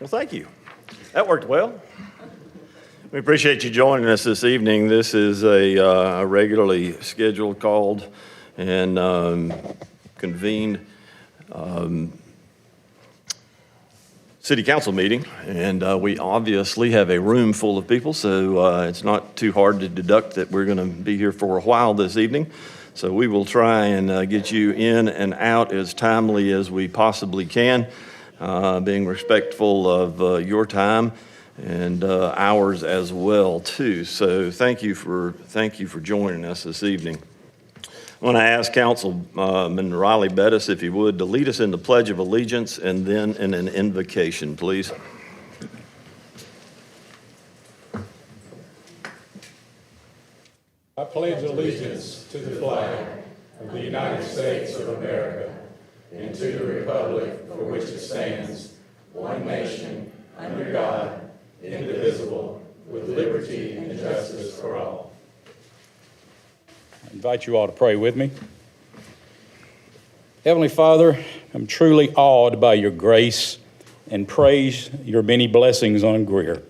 Well, thank you. That worked well. We appreciate you joining us this evening. This is a regularly scheduled, called, and convened city council meeting, and we obviously have a room full of people, so it's not too hard to deduct that we're going to be here for a while this evening. So we will try and get you in and out as timely as we possibly can, being respectful of your time and ours as well too. So thank you for joining us this evening. I want to ask Councilman Riley Bettis, if he would, to lead us in the Pledge of Allegiance and then in an invocation, please. I pledge allegiance to the flag of the United States of America and to the republic for which it stands, one nation, under God, indivisible, with liberty and justice for all. I invite you all to pray with me. Heavenly Father, I'm truly awed by your grace and praise your many blessings on Greer.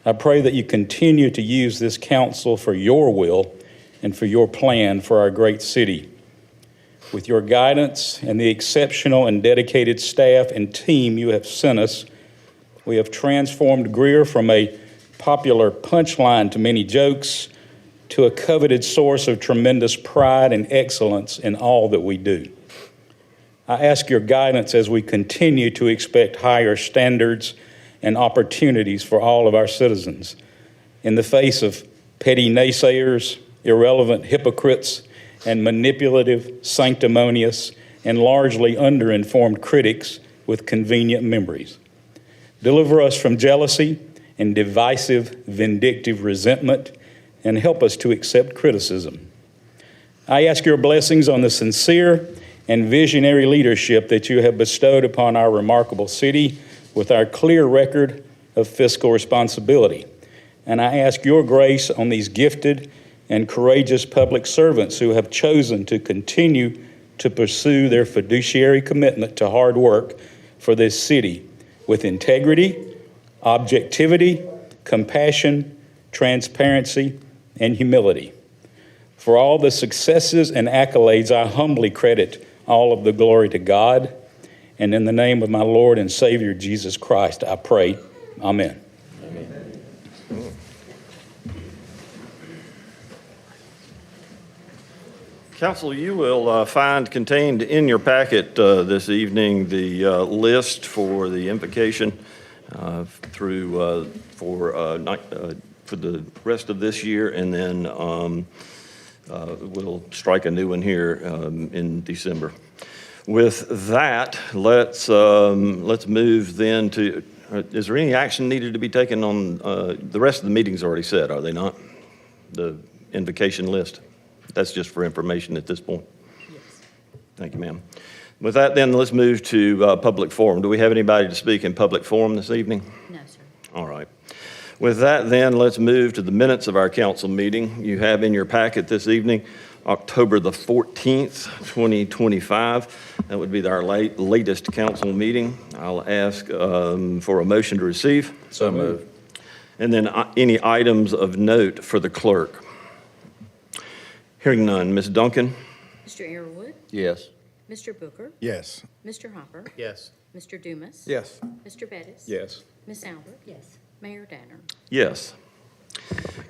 I pray that you continue to use this council for your will and for your plan for our great city. With your guidance and the exceptional and dedicated staff and team you have sent us, we have transformed Greer from a popular punchline to many jokes to a coveted source of tremendous pride and excellence in all that we do. I ask your guidance as we continue to expect higher standards and opportunities for all of our citizens in the face of petty naysayers, irrelevant hypocrites, and manipulative, sanctimonious, and largely underinformed critics with convenient memories. Deliver us from jealousy and divisive, vindictive resentment, and help us to accept criticism. I ask your blessings on the sincere and visionary leadership that you have bestowed upon our remarkable city with our clear record of fiscal responsibility. And I ask your grace on these gifted and courageous public servants who have chosen to continue to pursue their fiduciary commitment to hard work for this city with integrity, objectivity, compassion, transparency, and humility. For all the successes and accolades, I humbly credit all of the glory to God. And in the name of my Lord and Savior, Jesus Christ, I pray. Amen. Amen. Council, you will find contained in your packet this evening the list for the invocation for the rest of this year, and then we'll strike a new one here in December. With that, let's move then to, is there any action needed to be taken on, the rest of the meetings already set, are they not? The invocation list? That's just for information at this point? Yes. Thank you, ma'am. With that then, let's move to public forum. Do we have anybody to speak in public forum this evening? No, sir. All right. With that then, let's move to the minutes of our council meeting. You have in your packet this evening October the 14th, 2025. That would be our latest council meeting. I'll ask for a motion to receive. So moved. And then any items of note for the clerk. Hearing none. Ms. Duncan? Mr. Airwood? Yes. Mr. Booker? Yes. Mr. Hopper? Yes. Mr. Dumas? Yes. Mr. Bettis? Yes. Ms. Albert? Yes. Mayor Danner? Yes.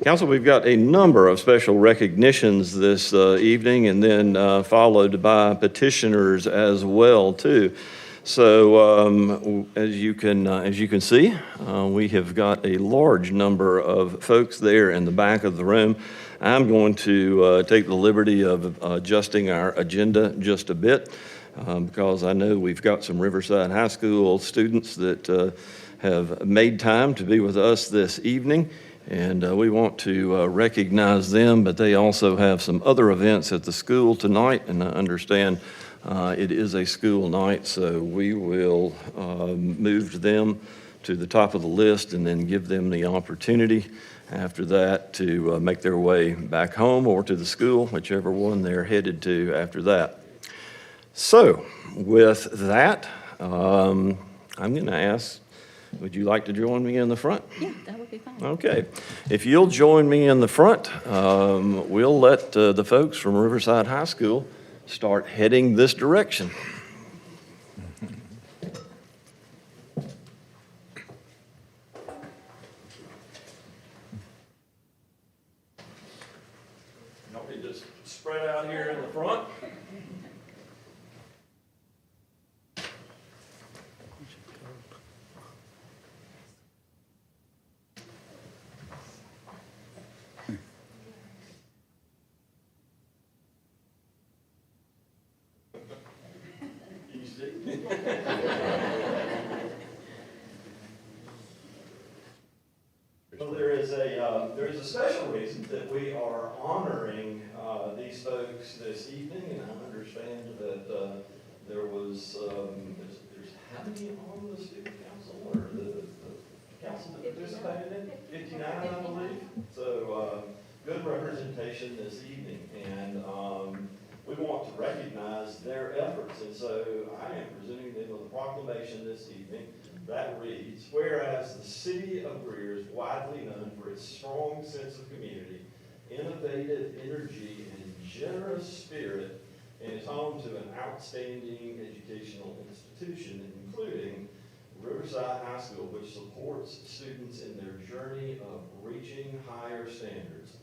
Council, we've got a number of special recognitions this evening, and then followed by petitioners as well too. So as you can see, we have got a large number of folks there in the back of the room. I'm going to take the liberty of adjusting our agenda just a bit because I know we've got some Riverside High School students that have made time to be with us this evening, and we want to recognize them, but they also have some other events at the school tonight, and I understand it is a school night, so we will move them to the top of the list and then give them the opportunity after that to make their way back home or to the school, whichever one they're headed to after that. So with that, I'm going to ask Would you like to join me in the front? Yeah, that would be fine. Okay. If you'll join me in the front, we'll let the folks from Riverside High School start heading this direction. Y'all can just spread out here in the front. Well, there is a special reason that we are honoring these folks this evening, and I understand that there was, there's how many on the student council, or the council that participated in? 59, I believe. So, good representation this evening, and we want to recognize their efforts, and so I am presenting them with a proclamation this evening that reads, whereas the City of Greer is widely known for its strong sense of community, innovative energy, and generous spirit, and is home to an outstanding educational institution, including Riverside High School, which supports students in their journey of reaching higher standards.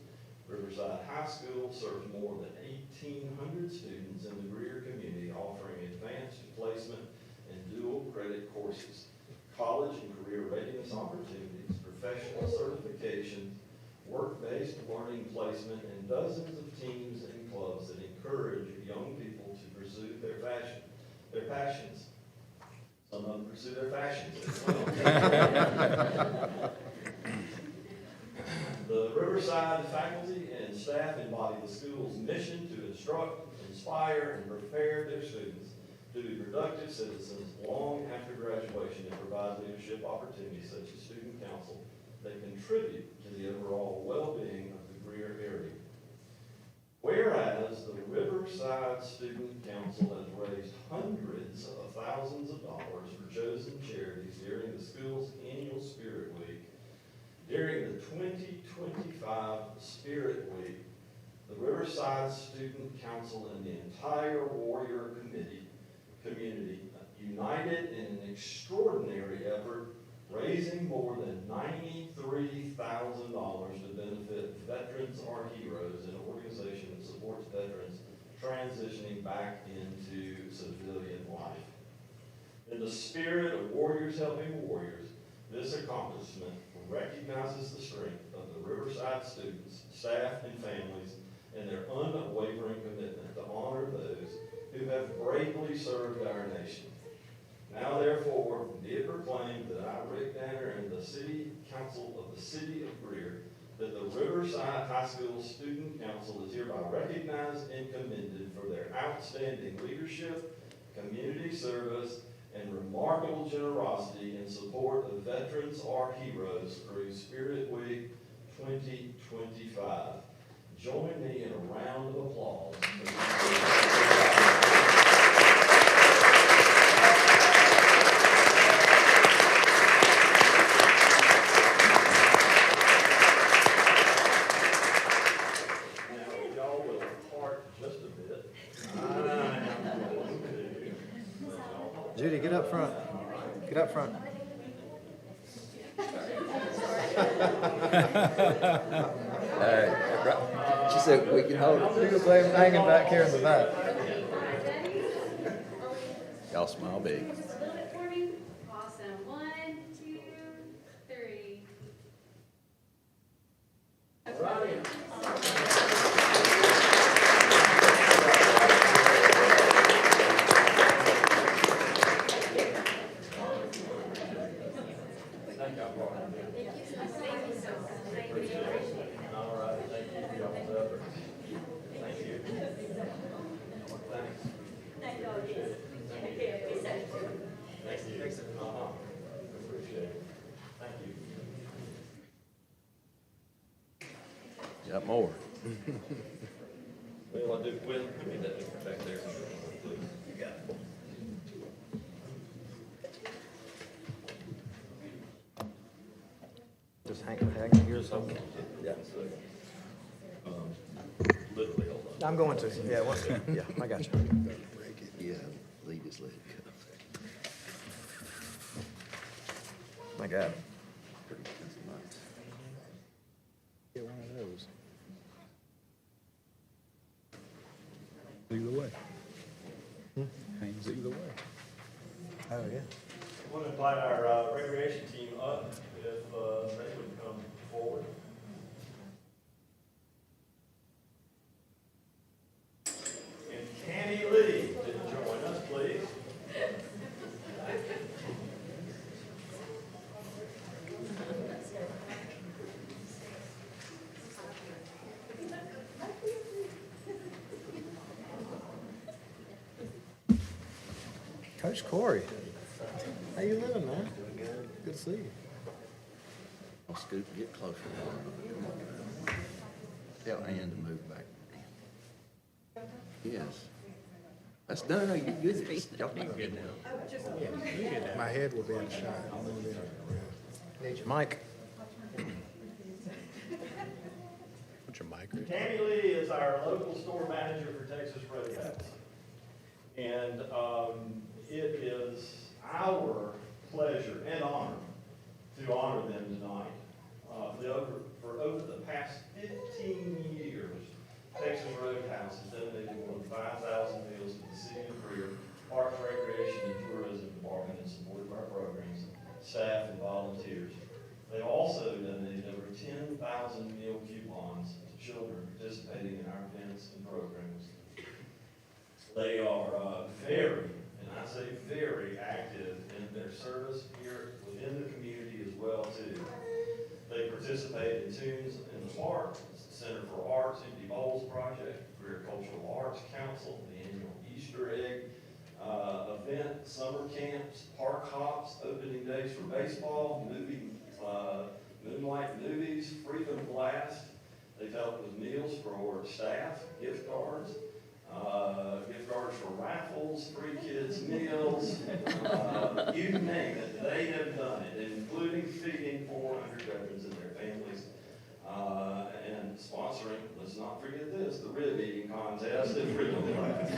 Riverside High School serves more than 1,800 students in the Greer community, offering advanced placement and dual credit courses, college and career readiness opportunities, professional certifications, work-based learning placement, and dozens of teams and clubs that encourage young people to pursue their passions. Some of them pursue their fashions as well. The Riverside faculty and staff embody the school's mission to instruct, inspire, and prepare their students to be productive citizens long after graduation and provide leadership opportunities such as student council that contribute to the overall well-being of the Greer area. Whereas the Riverside Student Council has raised hundreds of thousands of dollars for chosen charities during the school's annual Spirit Week, during the 2025 Spirit Week, the Riverside Student Council and the entire Warrior community united in an extraordinary effort, raising more than $93,000 to benefit Veterans Are Heroes, an organization that supports veterans transitioning back into civilian life. In the spirit of Warriors Helping Warriors, this accomplishment recognizes the strength of the Riverside students, staff, and families, and their unwavering commitment to honor those who have bravely served our nation. Now therefore, be it proclaimed that I, Rick Danner, and the City Council of the City of Greer, that the Riverside High School Student Council is hereby recognized and commended for their outstanding leadership, community service, and remarkable generosity in support of Veterans Are Heroes through Spirit Week 2025. Join me in a round of applause. Now, if y'all will part just a bit, I am going to Judy, get up front. Get up front. All right. She said we can hold it. You can blame hanging back here in the back. Y'all smile big. Just a little bit for me. Awesome. 1, 2, 3. All right, thank you for y'all's efforts. Thank you. Thanks. Thank you. Appreciate it. Thank you. Got more. Well, I do, Will, give me that different back there, please. You got it. Just hang here so. Yeah. Literally, hold on. I'm going to, yeah, yeah, I got you. Yeah, Lee just let it go. I got it. That's nice. Get one of those. Either way. Hangs either way. Oh, yeah. I want to invite our recreation team up if they would come forward. And Tammy Lee, to join us, please. Coach Corey, how you living, man? Good to see you. I'll scoot, get closer. Come on. Tell Ann to move back. Yes. That's, no, you're good. Y'all doing good now. My head will be in the shot. Need your mic. Put your mic right Tammy Lee is our local store manager for Texas Roadhouse. And it is our pleasure and honor to honor them tonight. For over the past 15 years, Texas Roadhouse has donated more than 5,000 meals to the City of Greer, Parks, Recreation, and Tourism Department in support of our programs, staff, and volunteers. They've also donated over 10,000 meal coupons to children participating in our events and programs. They are very, and I say very, active in their service here within the community as well too. They participate in Tunes in the Park, Center for Arts, Empty Bowls Project, Greer Cultural Arts Council, the annual Easter egg event, summer camps, park hops, opening days for baseball, moonlight movies, Freedom Blast. They've helped with meals for staff, gift cards for raffles, free kids meals, you name it, they have done it, including feeding 400 veterans and their families, and sponsoring, let's not forget this, the rib eating contest at Freedom Blast.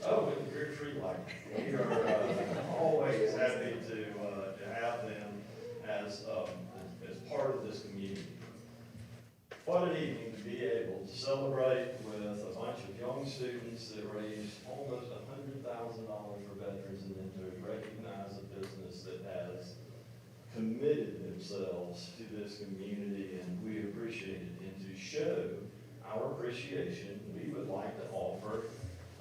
Oh, and the Greer Tree Light. We are always happy to have them as part of this community. What an evening to be able to celebrate with a bunch of young students that raised almost $100,000 for veterans, and then to recognize a business that has committed themselves to this community, and we appreciate it. And to show our appreciation, we would like to offer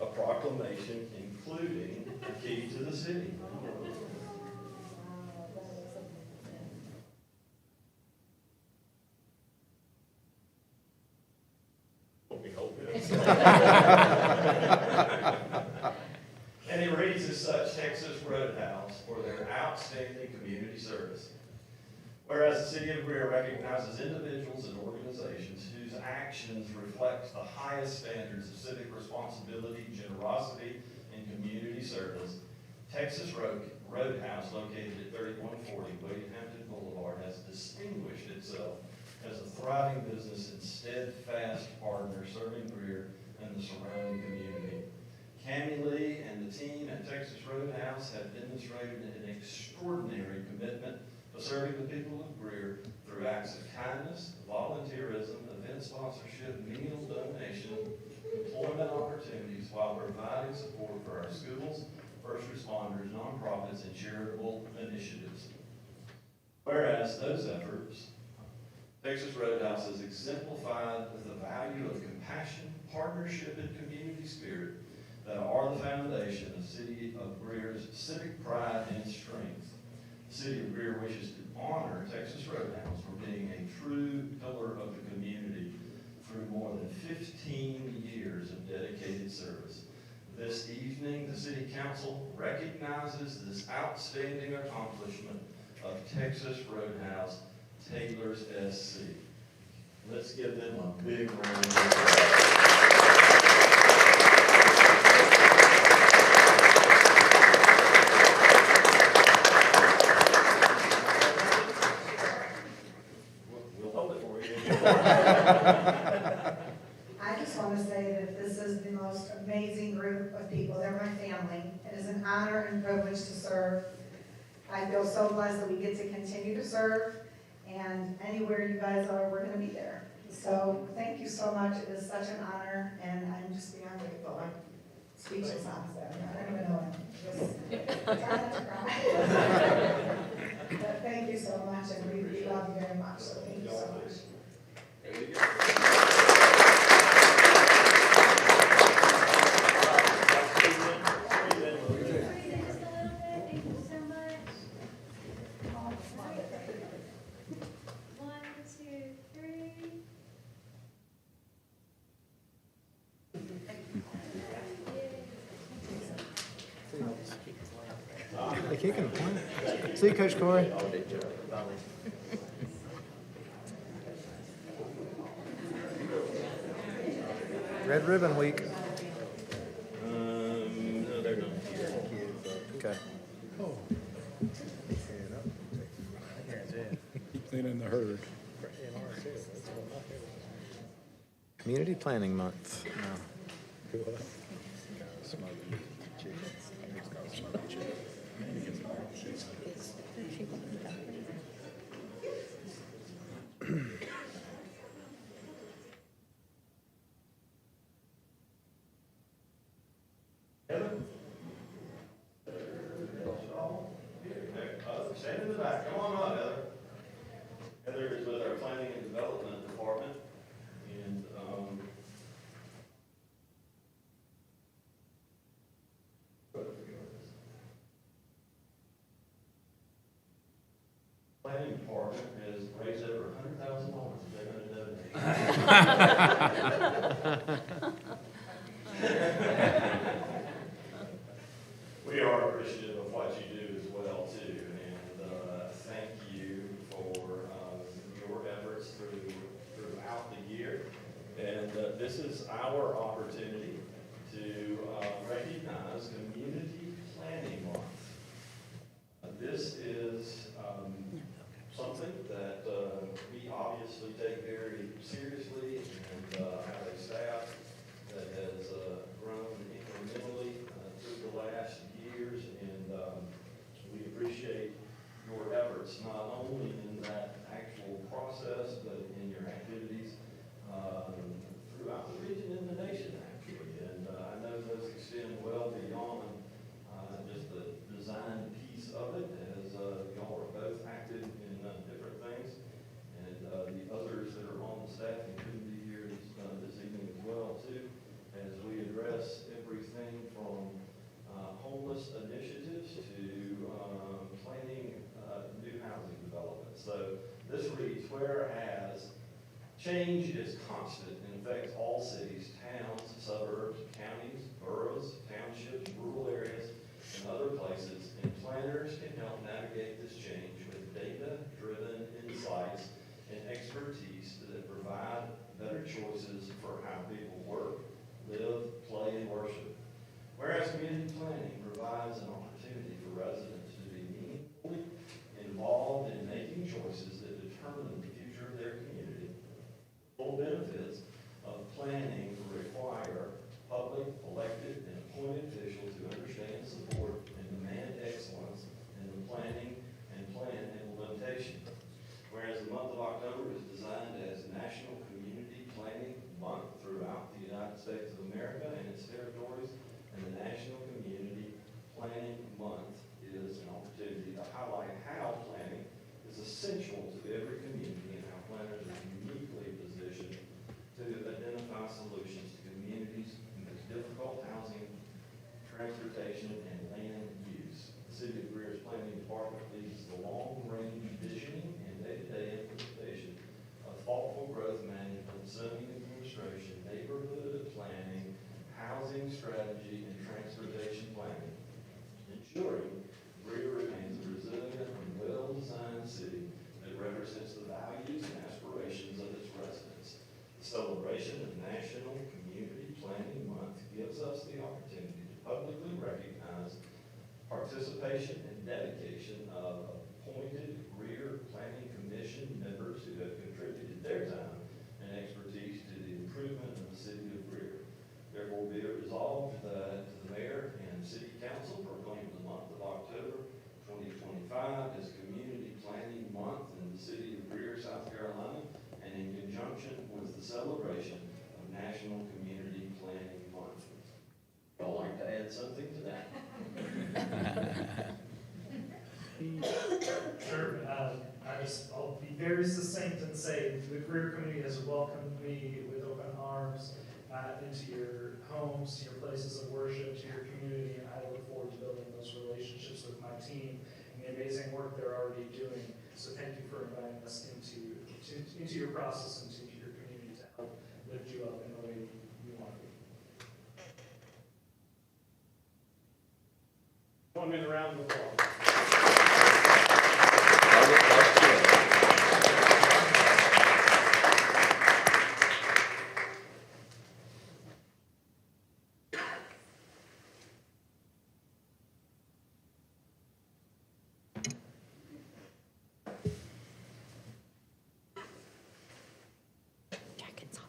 a proclamation including the key to the city. We hope it is. And it reads as such: Texas Roadhouse for their outstanding community service. Whereas the City of Greer recognizes individuals and organizations whose actions reflect the highest standards of civic responsibility, generosity, and community service, Texas Roadhouse, located at 3140 William Hampton Boulevard, has distinguished itself as a thriving business and steadfast partner serving Greer and the surrounding community. Cammy Lee and the team at Texas Roadhouse have demonstrated an extraordinary commitment to serving the people of Greer through acts of kindness, volunteerism, event sponsorship, meal donation, employment opportunities, while providing support for our schools, first responders, nonprofits, and charitable initiatives. Whereas those efforts, Texas Roadhouse has exemplified the value of compassion, partnership, and community spirit that are the foundation of City of Greer's civic pride and strength. The City of Greer wishes to honor Texas Roadhouse for being a true pillar of the community through more than 15 years of dedicated service. This evening, the City Council recognizes this outstanding accomplishment of Texas Roadhouse Taylor's SC. Let's give them a big round of applause. I feel so blessed that we get to continue to serve, and anywhere you guys are, we're gonna be there. So thank you so much. It is such an honor, and I'm just beyond grateful. I'm speechless, honestly. I don't even know. I'm just trying not to cry. But thank you so much, and we love you very much. So thank you so much. Just a little bit. Thank you so much. 1, 2, 3. They kicking the point. See you, Coach Corey. Red Ribbon Week. No, they're not here. Okay. Keep cleaning the herd. Community Planning Month. Stand in the back, come on up, Heather. Heather is with our Planning and Development Department, and, Planning Department has raised over $100,000 that they're gonna donate. We are appreciative of what you do as well, too, and thank you for your efforts throughout the year. And this is our opportunity to recognize Community Planning Month. This is something that we obviously take very seriously, and have a staff that has grown incrementally through the last years, and we appreciate your efforts, not only in that actual process, but in your activities throughout the region and the nation, actually. And I know those extend well beyond just the design piece of it, as y'all are both active in different things, and the others that are on the staff and couldn't be here this evening as well, too, as we address everything from homeless initiatives to planning new housing development. So this reads, whereas change is constant and affects all cities, towns, suburbs, counties, boroughs, townships, rural areas, and other places, and planners can help navigate this change with data-driven insights and expertise that provide better choices for how people work, live, play, and worship. Whereas community planning provides an opportunity for residents to be meaningfully involved in making choices that determine the future of their community. Full benefits of planning require public, elected, and appointed officials to understand, support, and demand excellence in the planning and plan implementation. Whereas the month of October is designed as National Community Planning Month throughout the United States of America and its territories, and the National Community Planning Month is Sure. I'll be very succinct and say the Greer community has welcomed me with open arms into your homes, to your places of worship, to your community, and I look forward to building those relationships with my team and the amazing work they're already doing. So thank you for inviting us into your process and into your community to help lift you up in the way you want to be. 1 minute round of applause. Jacket's hot.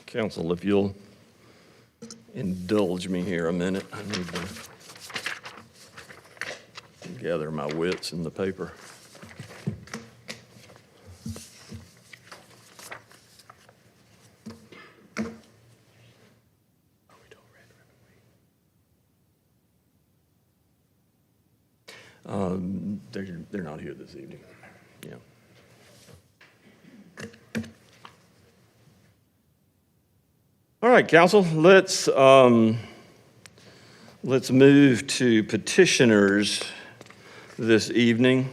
Council, if you'll indulge me here a minute, I need to gather my wits in the paper. They're not here this evening. Yeah. All right, council, let's move to petitioners this evening.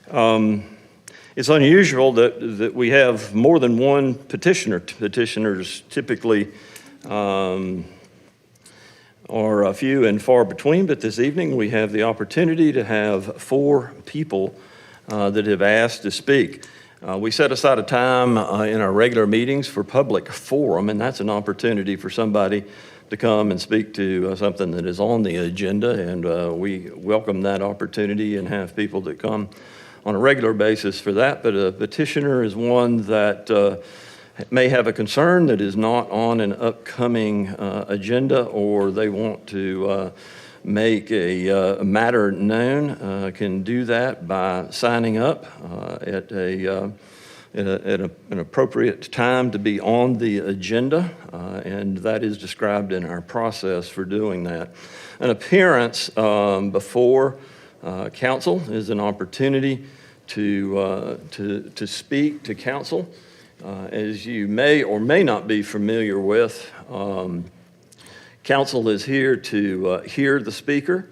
It's unusual that we have more than one petitioner. Petitioners typically are few and far between, but this evening we have the opportunity to have 4 people that have asked to speak. We set aside a time in our regular meetings for public forum, and that's an opportunity for somebody to come and speak to something that is on the agenda, and we welcome that opportunity and have people that come on a regular basis for that. But a petitioner is one that may have a concern that is not on an upcoming agenda, or they want to make a matter known, can do that by signing up at an appropriate time to be on the agenda, and that is described in our process for doing that. An appearance before council is an opportunity to speak to council. As you may or may not be familiar with, council is here to hear the speaker,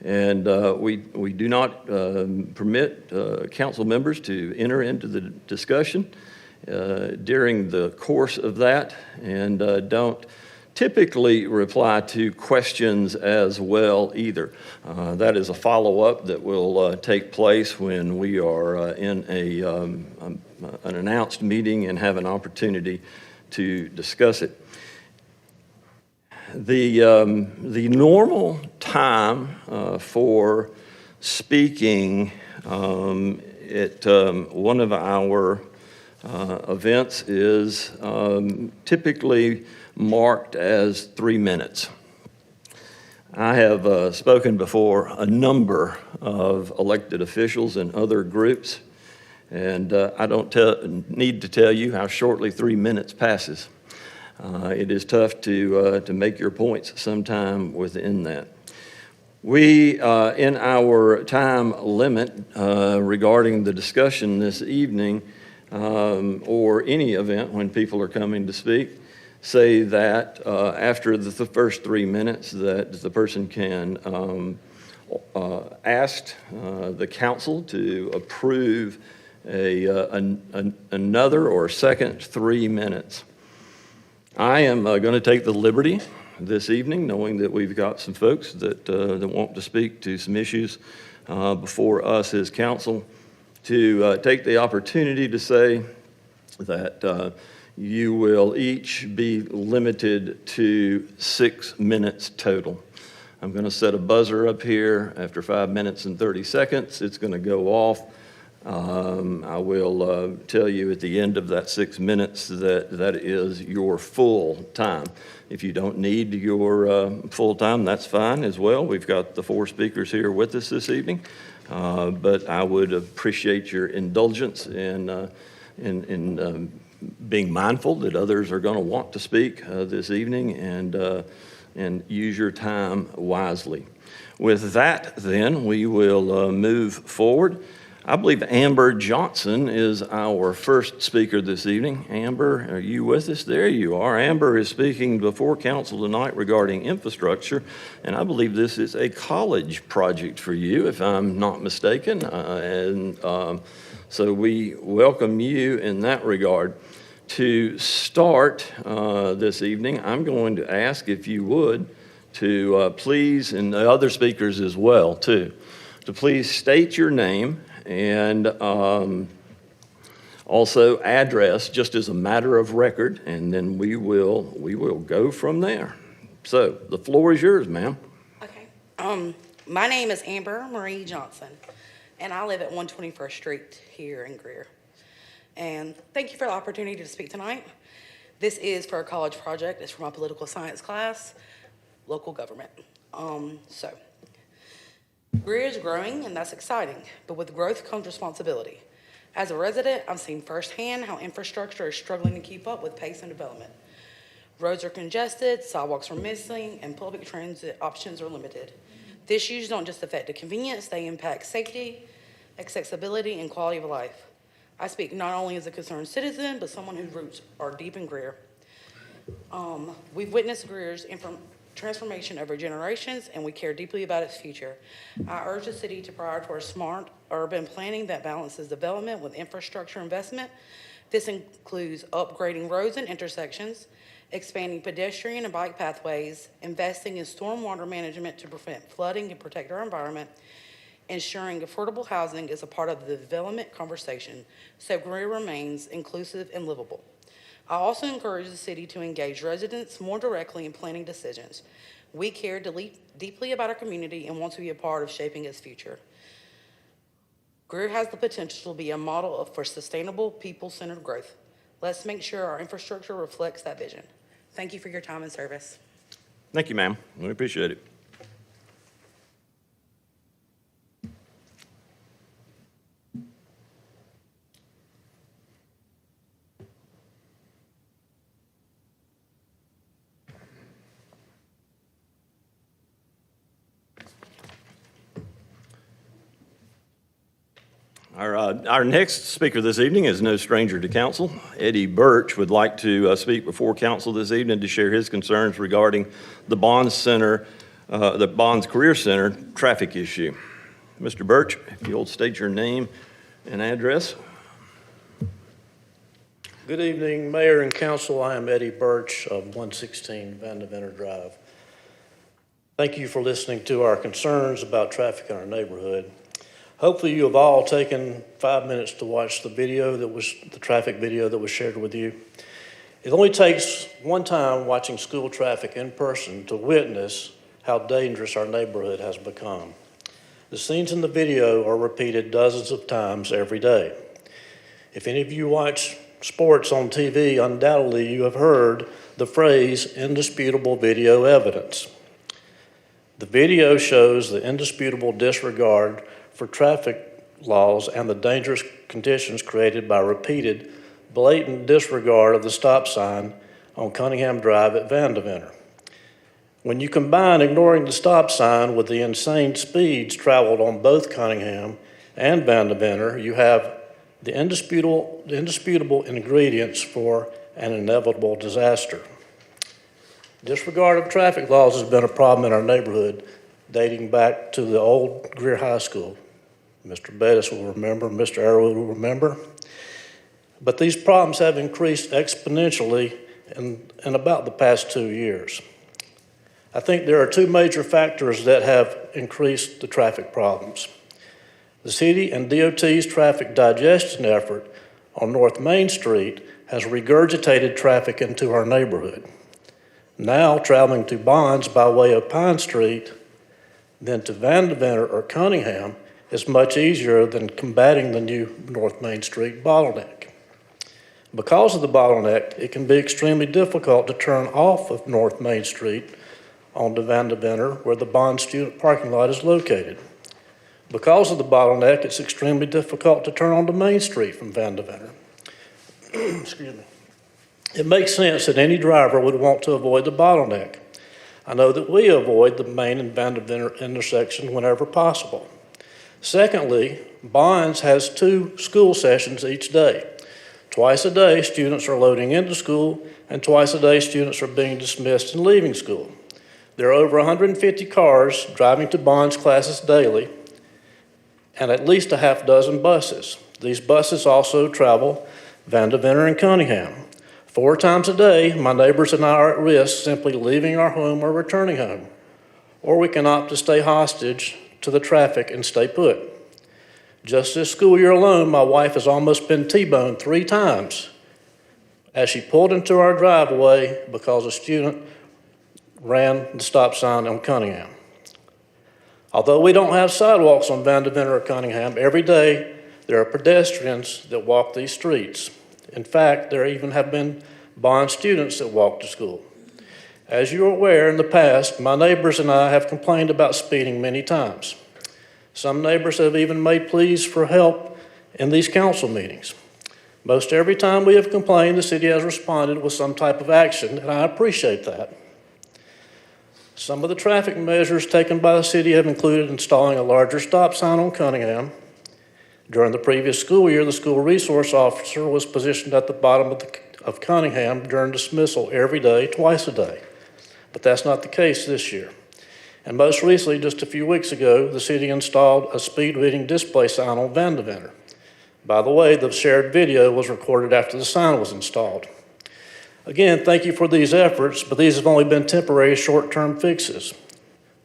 and we do not permit council members to enter into the discussion during the course of that, and don't typically reply to questions as well either. That is a follow-up that will take place when we are in an announced meeting and have an opportunity to discuss it. The normal time for speaking at one of our events is typically marked as 3 minutes. I have spoken before a number of elected officials and other groups, and I don't need to tell you how shortly 3 minutes passes. It is tough to make your points sometime within that. We, in our time limit regarding the discussion this evening, or any event when people are coming to speak, say that after the first 3 minutes that the person can ask the council to approve another or second 3 minutes. I am going to take the liberty this evening, knowing that we've got some folks that want to speak to some issues before us as council, to take the opportunity to say that you will each be limited to 6 minutes total. I'm going to set a buzzer up here after 5 minutes and 30 seconds. It's going to go off. I will tell you at the end of that 6 minutes that is your full time. If you don't need your full time, that's fine as well. We've got the 4 speakers here with us this evening. but I would appreciate your indulgence in being mindful that others are going to want to speak this evening, and use your time wisely. With that, then, we will move forward. I believe Amber Johnson is our first speaker this evening. Amber, are you with us? There you are. Amber is speaking before council tonight regarding infrastructure, and I believe this is a college project for you, if I'm not mistaken. So we welcome you in that regard. To start this evening, I'm going to ask if you would to please, and the other speakers as well too, to please state your name and also address, just as a matter of record, and then we will go from there. So the floor is yours, ma'am. Okay. My name is Amber Marie Johnson, and I live at 121st Street here in Greer. And thank you for the opportunity to speak tonight. This is for a college project. It's for my political science class, local government. Greer is growing, and that's exciting, but with growth comes responsibility. As a resident, I've seen firsthand how infrastructure is struggling to keep up with pace and development. Roads are congested, sidewalks are missing, and public transit options are limited. These issues don't just affect the convenience, they impact safety, accessibility, and quality of life. I speak not only as a concerned citizen, but someone whose roots are deep in Greer. We've witnessed Greer's transformation over generations, and we care deeply about its future. I urge the city to prioritize smart urban planning that balances development with infrastructure investment. This includes upgrading roads and intersections, expanding pedestrian and bike pathways, investing in stormwater management to prevent flooding and protect our environment, ensuring affordable housing is a part of the development conversation so Greer remains inclusive and livable. I also encourage the city to engage residents more directly in planning decisions. We care deeply about our community and want to be a part of shaping its future. Greer has the potential to be a model for sustainable, people-centered growth. Let's make sure our infrastructure reflects that vision. Thank you for your time and service. Thank you, ma'am. We appreciate it. Our next speaker this evening is no stranger to council. Eddie Birch would like to speak before council this evening to share his concerns regarding the Bonds Career Center traffic issue. Mr. Birch, if you'll state your name and address. Good evening, Mayor and Council. I am Eddie Birch of 116 Van Deventer Drive. Thank you for listening to our concerns about traffic in our neighborhood. Hopefully you have all taken 5 minutes to watch the traffic video that was shared with you. It only takes one time watching school traffic in person to witness how dangerous our neighborhood has become. The scenes in the video are repeated dozens of times every day. If any of you watch sports on TV, undoubtedly you have heard the phrase indisputable video evidence. The video shows the indisputable disregard for traffic laws and the dangerous conditions created by repeated, blatant disregard of the stop sign on Cunningham Drive at Van Deventer. When you combine ignoring the stop sign with the insane speeds traveled on both Cunningham and Van Deventer, you have the indisputable ingredients for an inevitable disaster. Disregard of traffic laws has been a problem in our neighborhood dating back to the old Greer High School. Mr. Bettis will remember, Mr. Arrow will remember. But these problems have increased exponentially in about the past 2 years. I think there are two major factors that have increased the traffic problems. The city and DOT's traffic digestion effort on North Main Street has regurgitated traffic into our neighborhood. Now traveling to Bonds by way of Pine Street, then to Van Deventer or Cunningham is much easier than combating the new North Main Street bottleneck. Because of the bottleneck, it can be extremely difficult to turn off of North Main Street onto Van Deventer, where the Bond student parking lot is located. Because of the bottleneck, it's extremely difficult to turn onto Main Street from Vandeventer. Excuse me. It makes sense that any driver would want to avoid the bottleneck. I know that we avoid the Main and Vandeventer intersection whenever possible. Secondly, Bonds has 2 school sessions each day. Twice a day, students are loading into school, and twice a day, students are being dismissed and leaving school. There are over 150 cars driving to Bonds classes daily, and at least a half dozen buses. These buses also travel Vandeventer and Cunningham. 4 times a day, my neighbors and I are at risk simply leaving our home or returning home. Or we can opt to stay hostage to the traffic and stay put. Just this school year alone, my wife has almost been T-boned 3 times as she pulled into our driveway because a student ran the stop sign on Cunningham. Although we don't have sidewalks on Vandeventer or Cunningham, every day there are pedestrians that walk these streets. In fact, there even have been Bond students that walk to school. As you're aware, in the past, my neighbors and I have complained about speeding many times. Some neighbors have even made pleas for help in these council meetings. Most every time we have complained, the city has responded with some type of action, and I appreciate that. Some of the traffic measures taken by the city have included installing a larger stop sign on Cunningham. During the previous school year, the school resource officer was positioned at the bottom of Cunningham during dismissal every day, twice a day. But that's not the case this year. And most recently, just a few weeks ago, the city installed a speed reading display sign on Vandeventer. By the way, the shared video was recorded after the sign was installed. Again, thank you for these efforts, but these have only been temporary short-term fixes.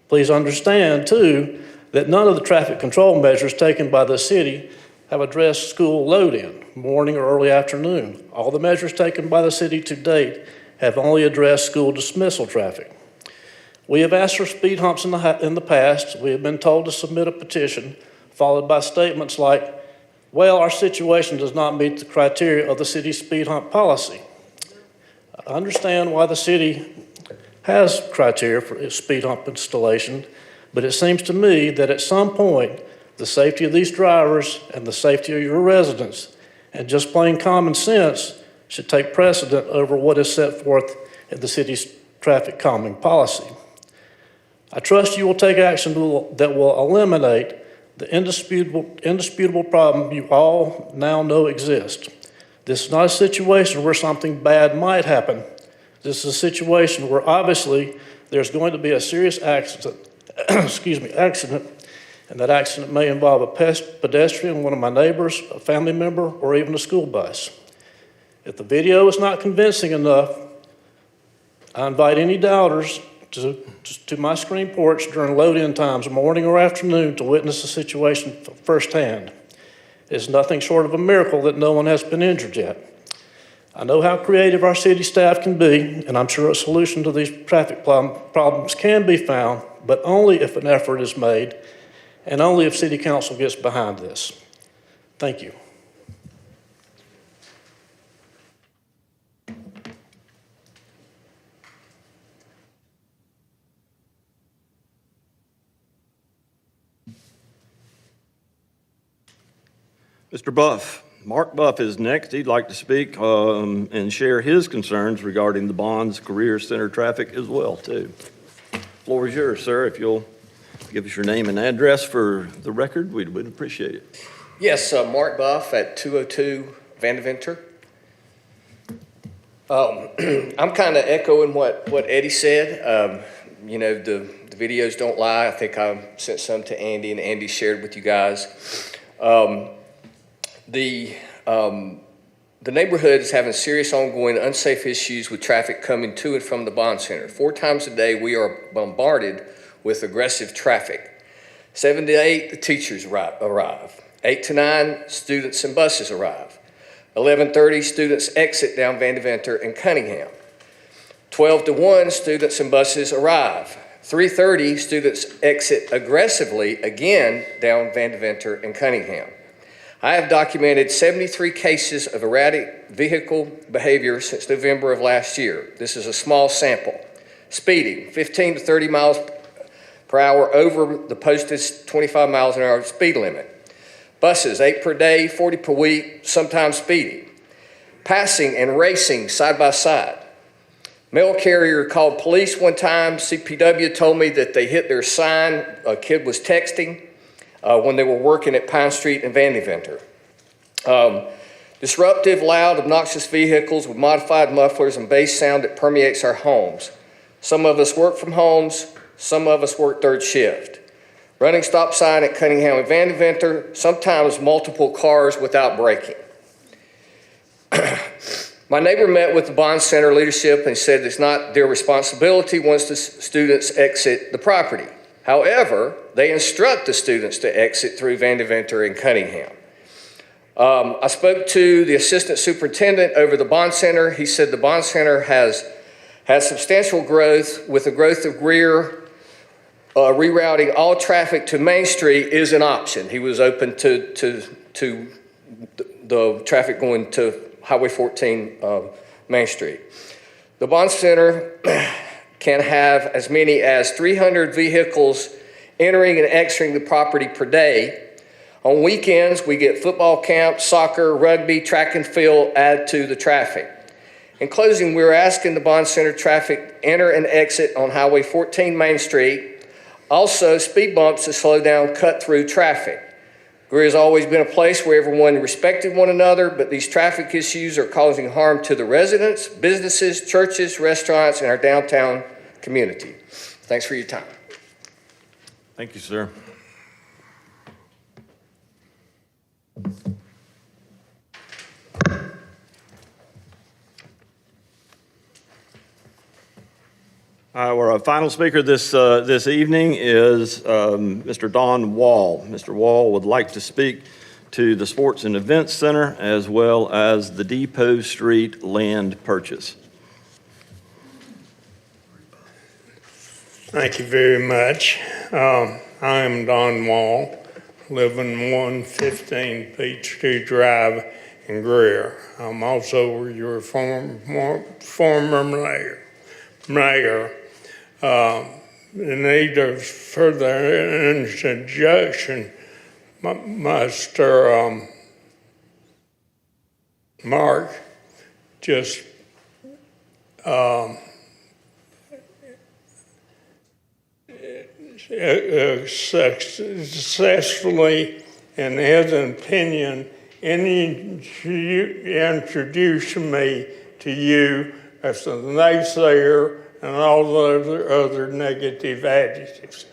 Please understand, too, that none of the traffic control measures taken by the city have addressed school load-in, morning or early afternoon. All the measures taken by the city to date have only addressed school dismissal traffic. We have asked for speed humps in the past. We have been told to submit a petition, followed by statements like, well, our situation does not meet the criteria of the city's speed hump policy. I understand why the city has criteria for its speed hump installation, but it seems to me that at some point, the safety of these drivers and the safety of your residents and just plain common sense should take precedent over what is set forth in the city's traffic calming policy. I trust you will take action that will eliminate the indisputable problem you all now know exists. This is not a situation where something bad might happen. This is a situation where obviously there's going to be a serious accident, accident, and that accident may involve a pedestrian, one of my neighbors, a family member, or even a school bus. If the video is not convincing enough, I invite any doubters to my screen porch during load-in times, morning or afternoon, to witness the situation firsthand. It's nothing short of a miracle that no one has been injured yet. I know how creative our city staff can be, and I'm sure a solution to these traffic problems can be found, but only if an effort is made, and only if City Council gets behind this. Thank you. Mr. Buff, Mark Buff is next. He'd like to speak and share his concerns regarding the Bonds Career Center traffic as well, too. Floor is yours, sir. If you'll give us your name and address for the record, we'd appreciate it. Yes, Mark Buff at 202 Vandeventer. I'm kind of echoing what Eddie said. You know, the videos don't lie. I think I sent some to Andy, and Andy shared with you guys. The neighborhood is having serious ongoing unsafe issues with traffic coming to and from the Bond Center. 4 times a day, we are bombarded with aggressive traffic. 7 to 8, the teachers arrive. 8 to 9, students and buses arrive. 11:30, students exit down Vandeventer and Cunningham. 12 to 1, students and buses arrive. 3:30, students exit aggressively again down Vandeventer and Cunningham. I have documented 73 cases of erratic vehicle behavior since November of last year. This is a small sample. Speeding, 15 to 30 miles per hour over the posted 25 miles an hour speed limit. Buses, 8 per day, 40 per week, sometimes speeding. Passing and racing side by side. Mail carrier called police one time. CPW told me that they hit their sign. A kid was texting when they were working at Pine Street and Van Deventer. Disruptive, loud, obnoxious vehicles with modified mufflers and bass sound that permeates our homes. Some of us work from homes. Some of us work third shift. Running stop sign at Cunningham and Van Deventer, sometimes multiple cars without braking. My neighbor met with the Bond Center leadership and said it's not their responsibility once the students exit the property. However, they instruct the students to exit through Van Deventer and Cunningham. I spoke to the assistant superintendent over the Bond Center. He said the Bond Center has substantial growth. With the growth of Greer, rerouting all traffic to Main Street is an option. He was open to the traffic going to Highway 14 Main Street. The Bond Center can have as many as 300 vehicles entering and exiting the property per day. On weekends, we get football camp, soccer, rugby, track and field add to the traffic. In closing, we're asking the Bond Center traffic enter and exit on Highway 14 Main Street. Also, speed bumps to slow down cut-through traffic. Greer has always been a place where everyone respected one another, but these traffic issues are causing harm to the residents, businesses, churches, restaurants, and our downtown community. Thanks for your time. Thank you, sir. Our final speaker this evening is Mr. Don Wall. Mr. Wall would like to speak to the Sports and Events Center as well as the Depot Street land purchase. Thank you very much. I am Don Wall, live in 115 Peachtree Drive in Greer. I'm also your former mayor. In need of further introduction, Mr. Mark just successfully, in his opinion, introduced me to you as a naysayer and all the other negative adjectives.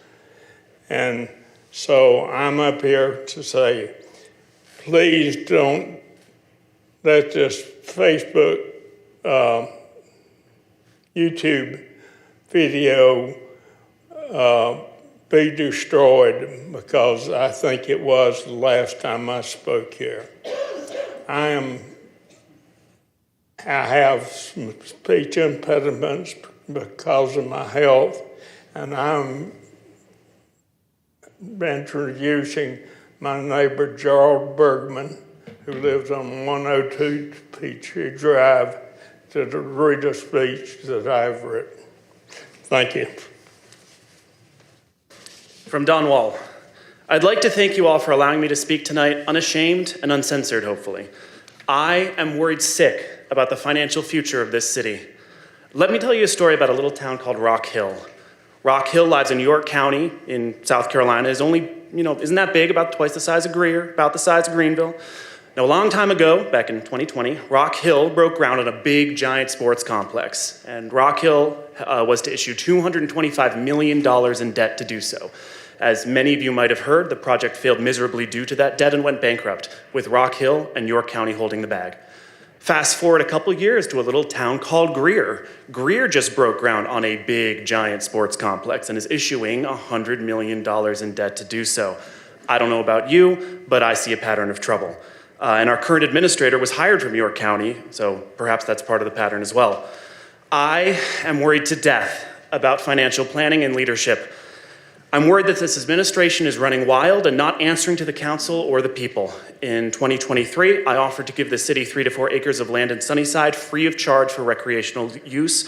And so I'm up here to say, please don't let this Facebook, YouTube video be destroyed, because I think it was the last time I spoke here. I have some speech impediments because of my health, and I'm introducing my neighbor Gerald Bergman, who lives on 102 Peachtree Drive, to read a speech that I've written. Thank you. From Don Wall. I'd like to thank you all for allowing me to speak tonight, unashamed and uncensored, hopefully. I am worried sick about the financial future of this city. Let me tell you a story about a little town called Rock Hill. Rock Hill lies in York County in South Carolina. Is only, isn't that big, about twice the size of Greer, about the size of Greenville. Now, a long time ago, back in 2020, Rock Hill broke ground on a big, giant sports complex. And Rock Hill was to issue $225 million in debt to do so. As many of you might have heard, the project failed miserably due to that debt and went bankrupt, with Rock Hill and York County holding the bag. Fast forward a couple years to a little town called Greer. Greer just broke ground on a big, giant sports complex and is issuing $100 million in debt to do so. I don't know about you, but I see a pattern of trouble. And our current administrator was hired from York County, so perhaps that's part of the pattern as well. I am worried to death about financial planning and leadership. I'm worried that this administration is running wild and not answering to the council or the people. In 2023, I offered to give the city 3 to 4 acres of land in Sunnyside free of charge for recreational use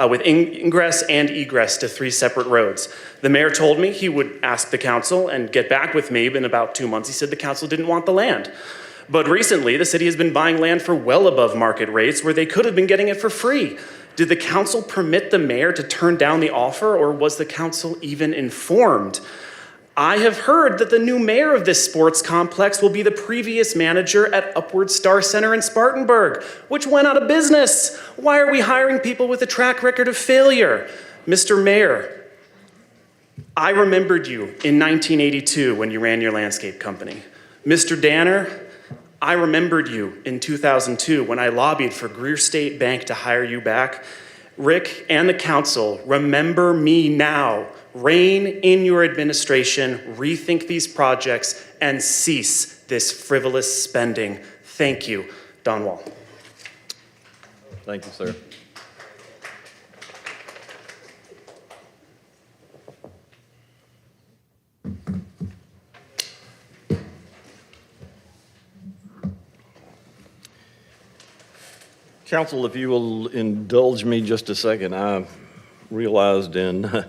with ingress and egress to 3 separate roads. The mayor told me he would ask the council and get back with me in about 2 months. He said the council didn't want the land. But recently, the city has been buying land for well above market rates where they could have been getting it for free. Did the council permit the mayor to turn down the offer, or was the council even informed? I have heard that the new mayor of this sports complex will be the previous manager at Upward Star Center in Spartanburg, which went out of business. Why are we hiring people with a track record of failure? Mr. Mayor, I remembered you in 1982 when you ran your landscape company. Mr. Danner, I remembered you in 2002 when I lobbied for Greer State Bank to hire you back. Rick and the council, remember me now. Rein in your administration, rethink these projects, and cease this frivolous spending. Thank you, Don Wall. Thank you, sir. Council, if you will indulge me just a second, I realized in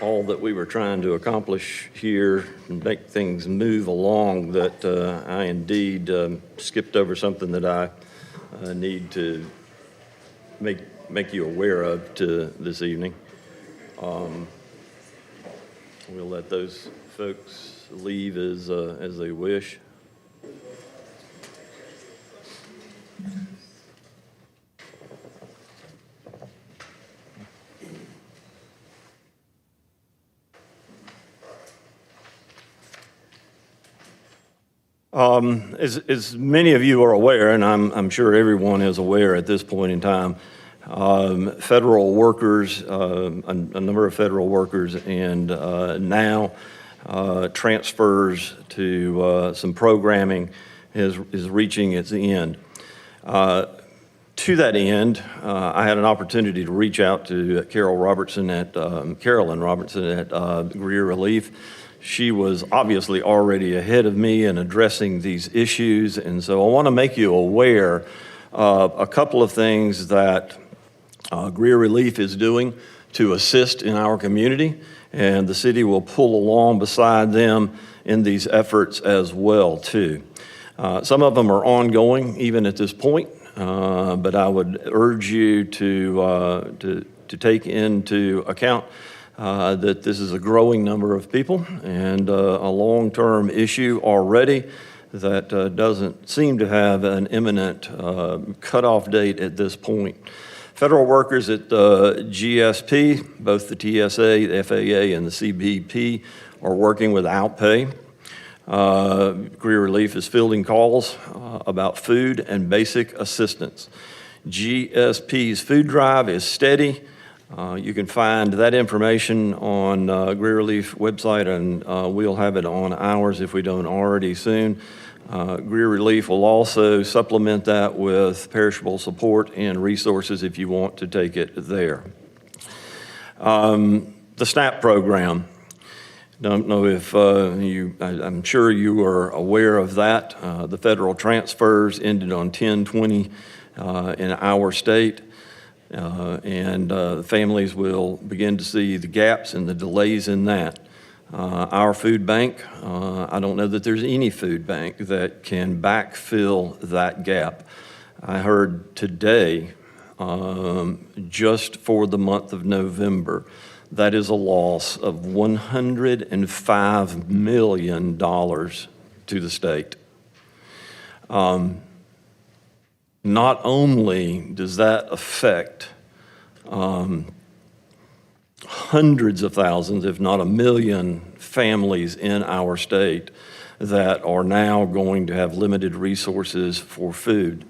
all that we were trying to accomplish here and make things move along that I indeed skipped over something that I need to make you aware of this evening. We'll let those folks leave as they wish. As many of you are aware, and I'm sure everyone is aware at this point in time, federal workers, a number of federal workers, and now transfers to some programming is reaching its end. To that end, I had an opportunity to reach out to Carolyn Robertson at Greer Relief. She was obviously already ahead of me in addressing these issues, and so I want to make you aware of a couple of things that Greer Relief is doing to assist in our community, and the city will pull along beside them in these efforts as well, too. Some of them are ongoing even at this point, but I would urge you to take into account that this is a growing number of people and a long-term issue already that doesn't seem to have an imminent cutoff date at this point. Federal workers at GSP, both the TSA, the FAA, and the CBP are working without pay. Greer Relief is fielding calls about food and basic assistance. GSP's food drive is steady. You can find that information on Greer Relief website, and we'll have it on ours if we don't already soon. Greer Relief will also supplement that with perishable support and resources if you want to take it there. The SNAP program. Don't know if I'm sure you are aware of that. The federal transfers ended on 10/20 in our state. And families will begin to see the gaps and the delays in that. Our food bank, I don't know that there's any food bank that can backfill that gap. I heard today, just for the month of November, that is a loss of $105 million to the state. Not only does that affect hundreds of thousands, if not 1 million families in our state that are now going to have limited resources for food,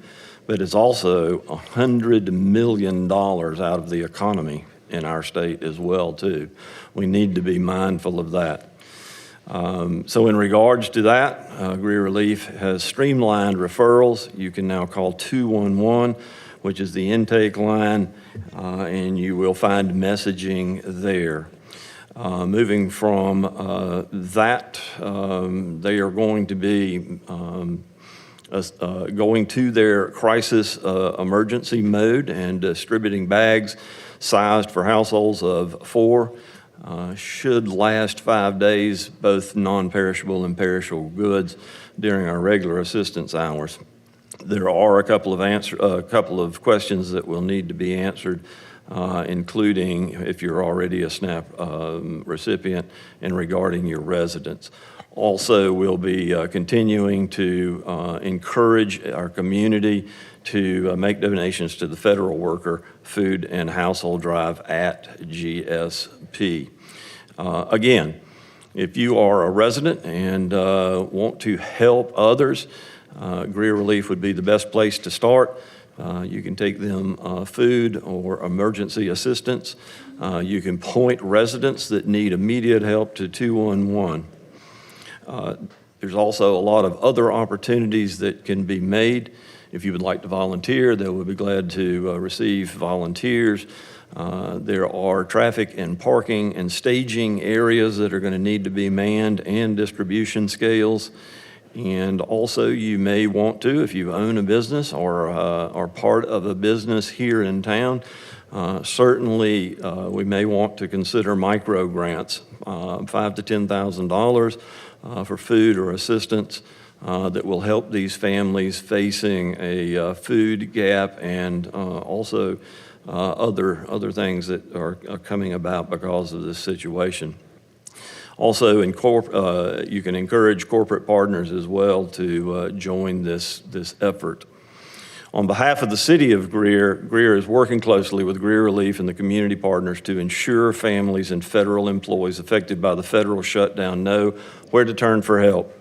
but it's also $100 million out of the economy in our state as well, too. We need to be mindful of that. So in regards to that, Greer Relief has streamlined referrals. You can now call 211, which is the intake line, and you will find messaging there. Moving from that, they are going to be going to their crisis emergency mode and distributing bags sized for households of 4. Should last 5 days, both non-perishable and perishable goods during our regular assistance hours. There are a couple of questions that will need to be answered, including if you're already a SNAP recipient and regarding your residence. Also, we'll be continuing to encourage our community to make donations to the Federal Worker Food and Household Drive at GSP. Again, if you are a resident and want to help others, Greer Relief would be the best place to start. You can take them food or emergency assistance. You can point residents that need immediate help to 211. There's also a lot of other opportunities that can be made. If you would like to volunteer, they will be glad to receive volunteers. There are traffic and parking and staging areas that are going to need to be manned and distribution scales. And also you may want to, if you own a business or are part of a business here in town, certainly we may want to consider micro grants, $5,000 to $10,000 for food or assistance that will help these families facing a food gap and also other things that are coming about because of this situation. Also, you can encourage corporate partners as well to join this effort. On behalf of the City of Greer, Greer is working closely with Greer Relief and the community partners to ensure families and federal employees affected by the federal shutdown know where to turn for help.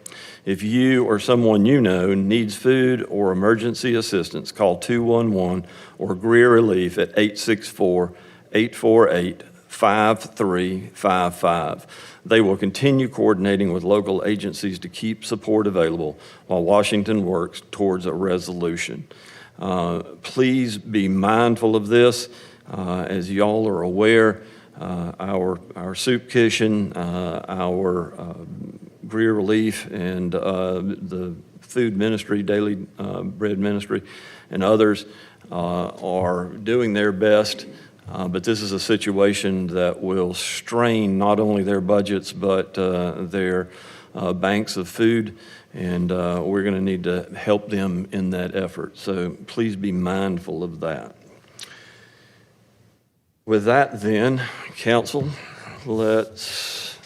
If you or someone you know needs food or emergency assistance, call 211 or Greer Relief at 864-848-5355. They will continue coordinating with local agencies to keep support available while Washington works towards a resolution. Please be mindful of this. As y'all are aware, our soup kitchen, our Greer Relief, and the food ministry, Daily Bread Ministry, and others are doing their best. But this is a situation that will strain not only their budgets, but their banks of food, and we're going to need to help them in that effort. So please be mindful of that. With that then, council, let's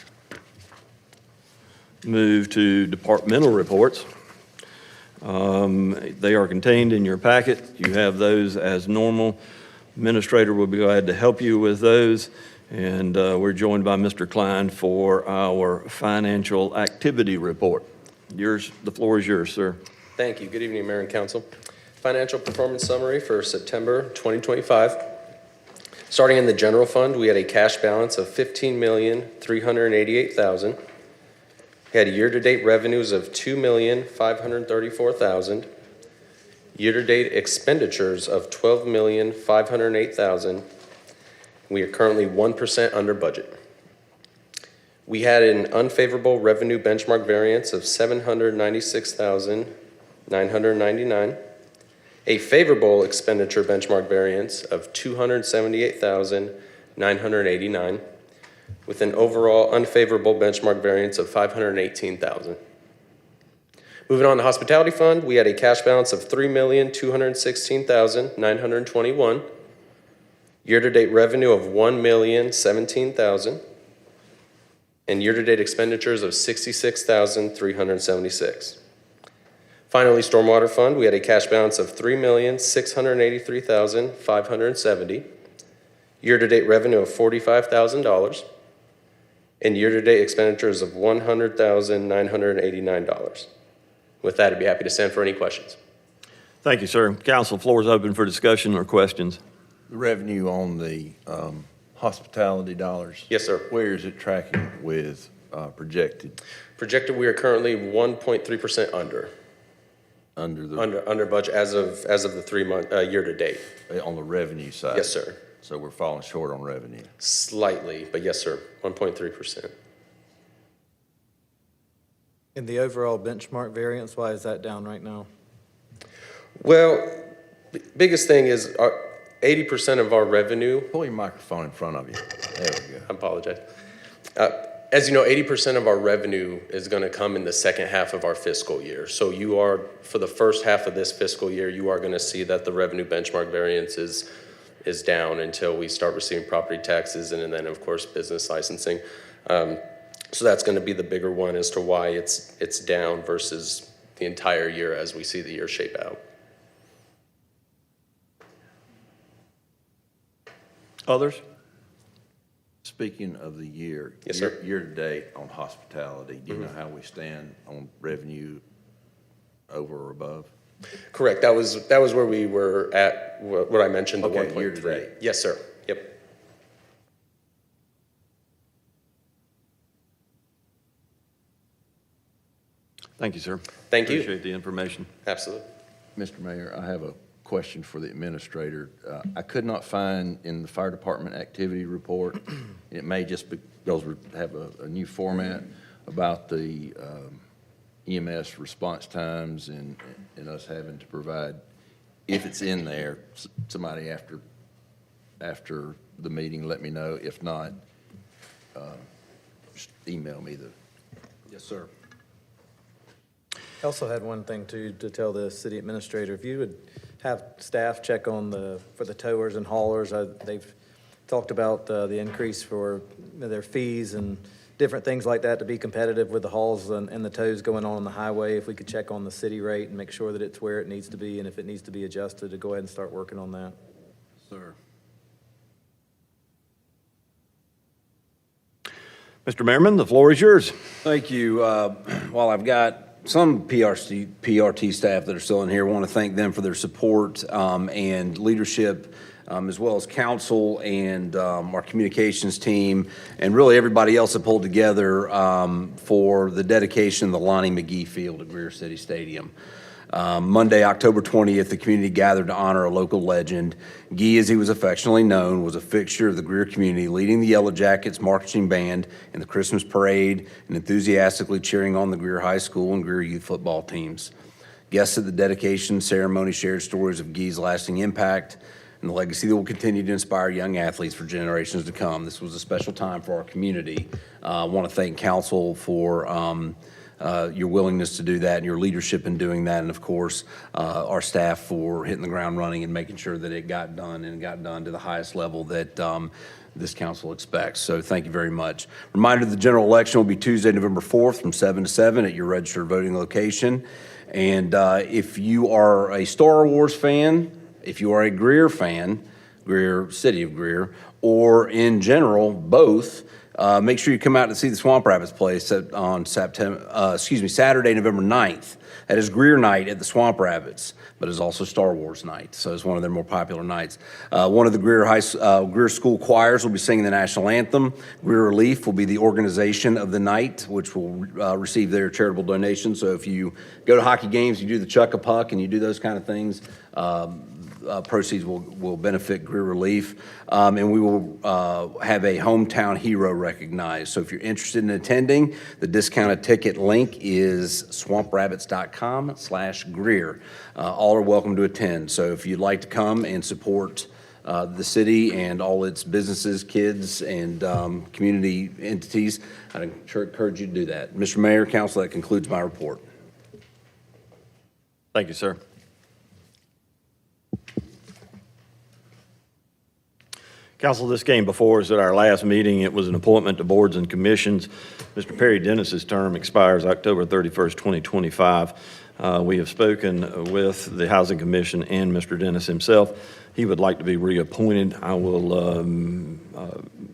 move to departmental reports. They are contained in your packet. You have those as normal. Administrator will be glad to help you with those. And we're joined by Mr. Klein for our financial activity report. The floor is yours, sir. Thank you. Good evening, Mayor and Council. Financial performance summary for September 2025. Starting in the general fund, we had a cash balance of $15,388,000. We had year-to-date revenues of $2,534,000. Year-to-date expenditures of $12,508,000. We are currently 1% under budget. We had an unfavorable revenue benchmark variance of $796,999, a favorable expenditure benchmark variance of $278,989, with an overall unfavorable benchmark variance of $518,000. Moving on to hospitality fund, we had a cash balance of $3,216,921, year-to-date revenue of $1,017,000, and year-to-date expenditures of $66,376. Finally, stormwater fund, we had a cash balance of $3,683,570, year-to-date revenue of $45,000, and year-to-date expenditures of $100,989. With that, I'd be happy to stand for any questions. Thank you, sir. Council, floor is open for discussion or questions. The revenue on the hospitality dollars. Yes, sir. Where is it tracking with projected? Projected, we are currently 1.3% under. Under Under budget as of the 3 month year to date. On the revenue side? Yes, sir. So we're falling short on revenue. Slightly, but yes, sir, 1.3%. And the overall benchmark variance, why is that down right now? Well, biggest thing is 80% of our revenue, Pull your microphone in front of you. There we go. I apologize. As you know, 80% of our revenue is going to come in the second half of our fiscal year. So you are, for the first half of this fiscal year, you are going to see that the revenue benchmark variance is down until we start receiving property taxes and then, of course, business licensing. So that's going to be the bigger one as to why it's down versus the entire year as we see the year shape out. Others? Speaking of the year. Yes, sir. Year-to-date on hospitality, do you know how we stand on revenue over or above? Correct. That was where we were at, what I mentioned, the Okay, 1.3. year-to-date. Yes, sir. Yep. Thank you, sir. Thank you. Appreciate the information. Absolutely. Mr. Mayor, I have a question for the administrator. I could not find in the fire department activity report, it may just be because we have a new format about the EMS response times and us having to provide, if it's in there, somebody after the meeting, let me know. If not, just email me the. Yes, sir. I also had one thing to tell the city administrator. If you would have staff check on for the towers and haulers, they've talked about the increase for their fees and different things like that to be competitive with the hauls and the tows going on the highway. If we could check on the city rate and make sure that it's where it needs to be, and if it needs to be adjusted, to go ahead and start working on that. Sir. Mr. Merriman, the floor is yours. Thank you. While I've got some PRT staff that are still in here, I want to thank them for their support and leadership, as well as council and our communications team, and really everybody else that pulled together for the dedication of the Lonnie McGee Field at Greer City Stadium. Monday, October 20th, the community gathered to honor a local legend. Gee, as he was affectionately known, was a fixture of the Greer community, leading the Yellow Jackets marching band in the Christmas parade and enthusiastically cheering on the Greer High School and Greer youth football teams. Guests at the dedication ceremony shared stories of Gee's lasting impact and the legacy that will continue to inspire young athletes for generations to come. This was a special time for our community. I want to thank council for your willingness to do that and your leadership in doing that, and of course, our staff for hitting the ground running and making sure that it got done and got done to the highest level that this council expects. So thank you very much. Reminder, the general election will be Tuesday, November 4th from 7 to 7 at your registered voting location. And if you are a Star Wars fan, if you are a Greer fan, Greer, City of Greer, or in general, both, make sure you come out to see the Swamp Rabbits play on Saturday, November 9th. That is Greer night at the Swamp Rabbits, but it's also Star Wars night, so it's one of their more popular nights. One of the Greer School choirs will be singing the national anthem. Greer Relief will be the organization of the night, which will receive their charitable donations. So if you go to hockey games, you do the chuck-a-puck, and you do those kind of things, proceeds will benefit Greer Relief. And we will have a hometown hero recognized. So if you're interested in attending, the discounted ticket link is swamprabbits.com/Greer. All are welcome to attend. So if you'd like to come and support the city and all its businesses, kids, and community entities, I'd encourage you to do that. Mr. Mayor, Council, that concludes my report. Thank you, sir. Council, this came before us at our last meeting. It was an appointment to boards and commissions. Mr. Perry Dennis's term expires October 31st, 2025. We have spoken with the Housing Commission and Mr. Dennis himself. He would like to be reappointed. I will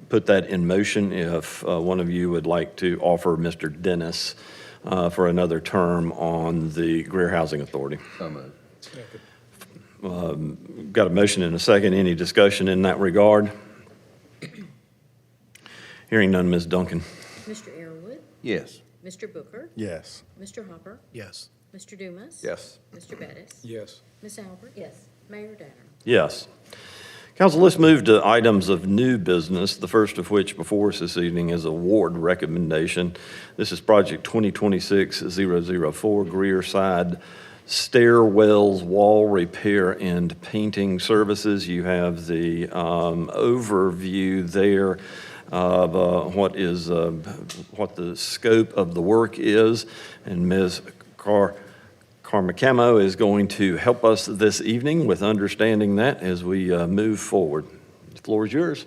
put that in motion if one of you would like to offer Mr. Dennis for another term on the Greer Housing Authority. So moved. Got a motion and a second. Any discussion in that regard? Hearing none, Ms. Duncan. Mr. Arrowood, Yes. Mr. Booker, Yes. Mr. Hopper, Yes. Mr. Dumas. Yes. Mr. Bettis. Yes. Ms. Albert. Yes. Mayor Danner. Yes. Council, let's move to items of new business, the first of which before us this evening is award recommendation. This is project 2026-004, Greer Side Stairwells Wall Repair and Painting Services. You have the overview there of what the scope of the work is, and Ms. Carmacamo is going to help us this evening with understanding that as we move forward. The floor is yours.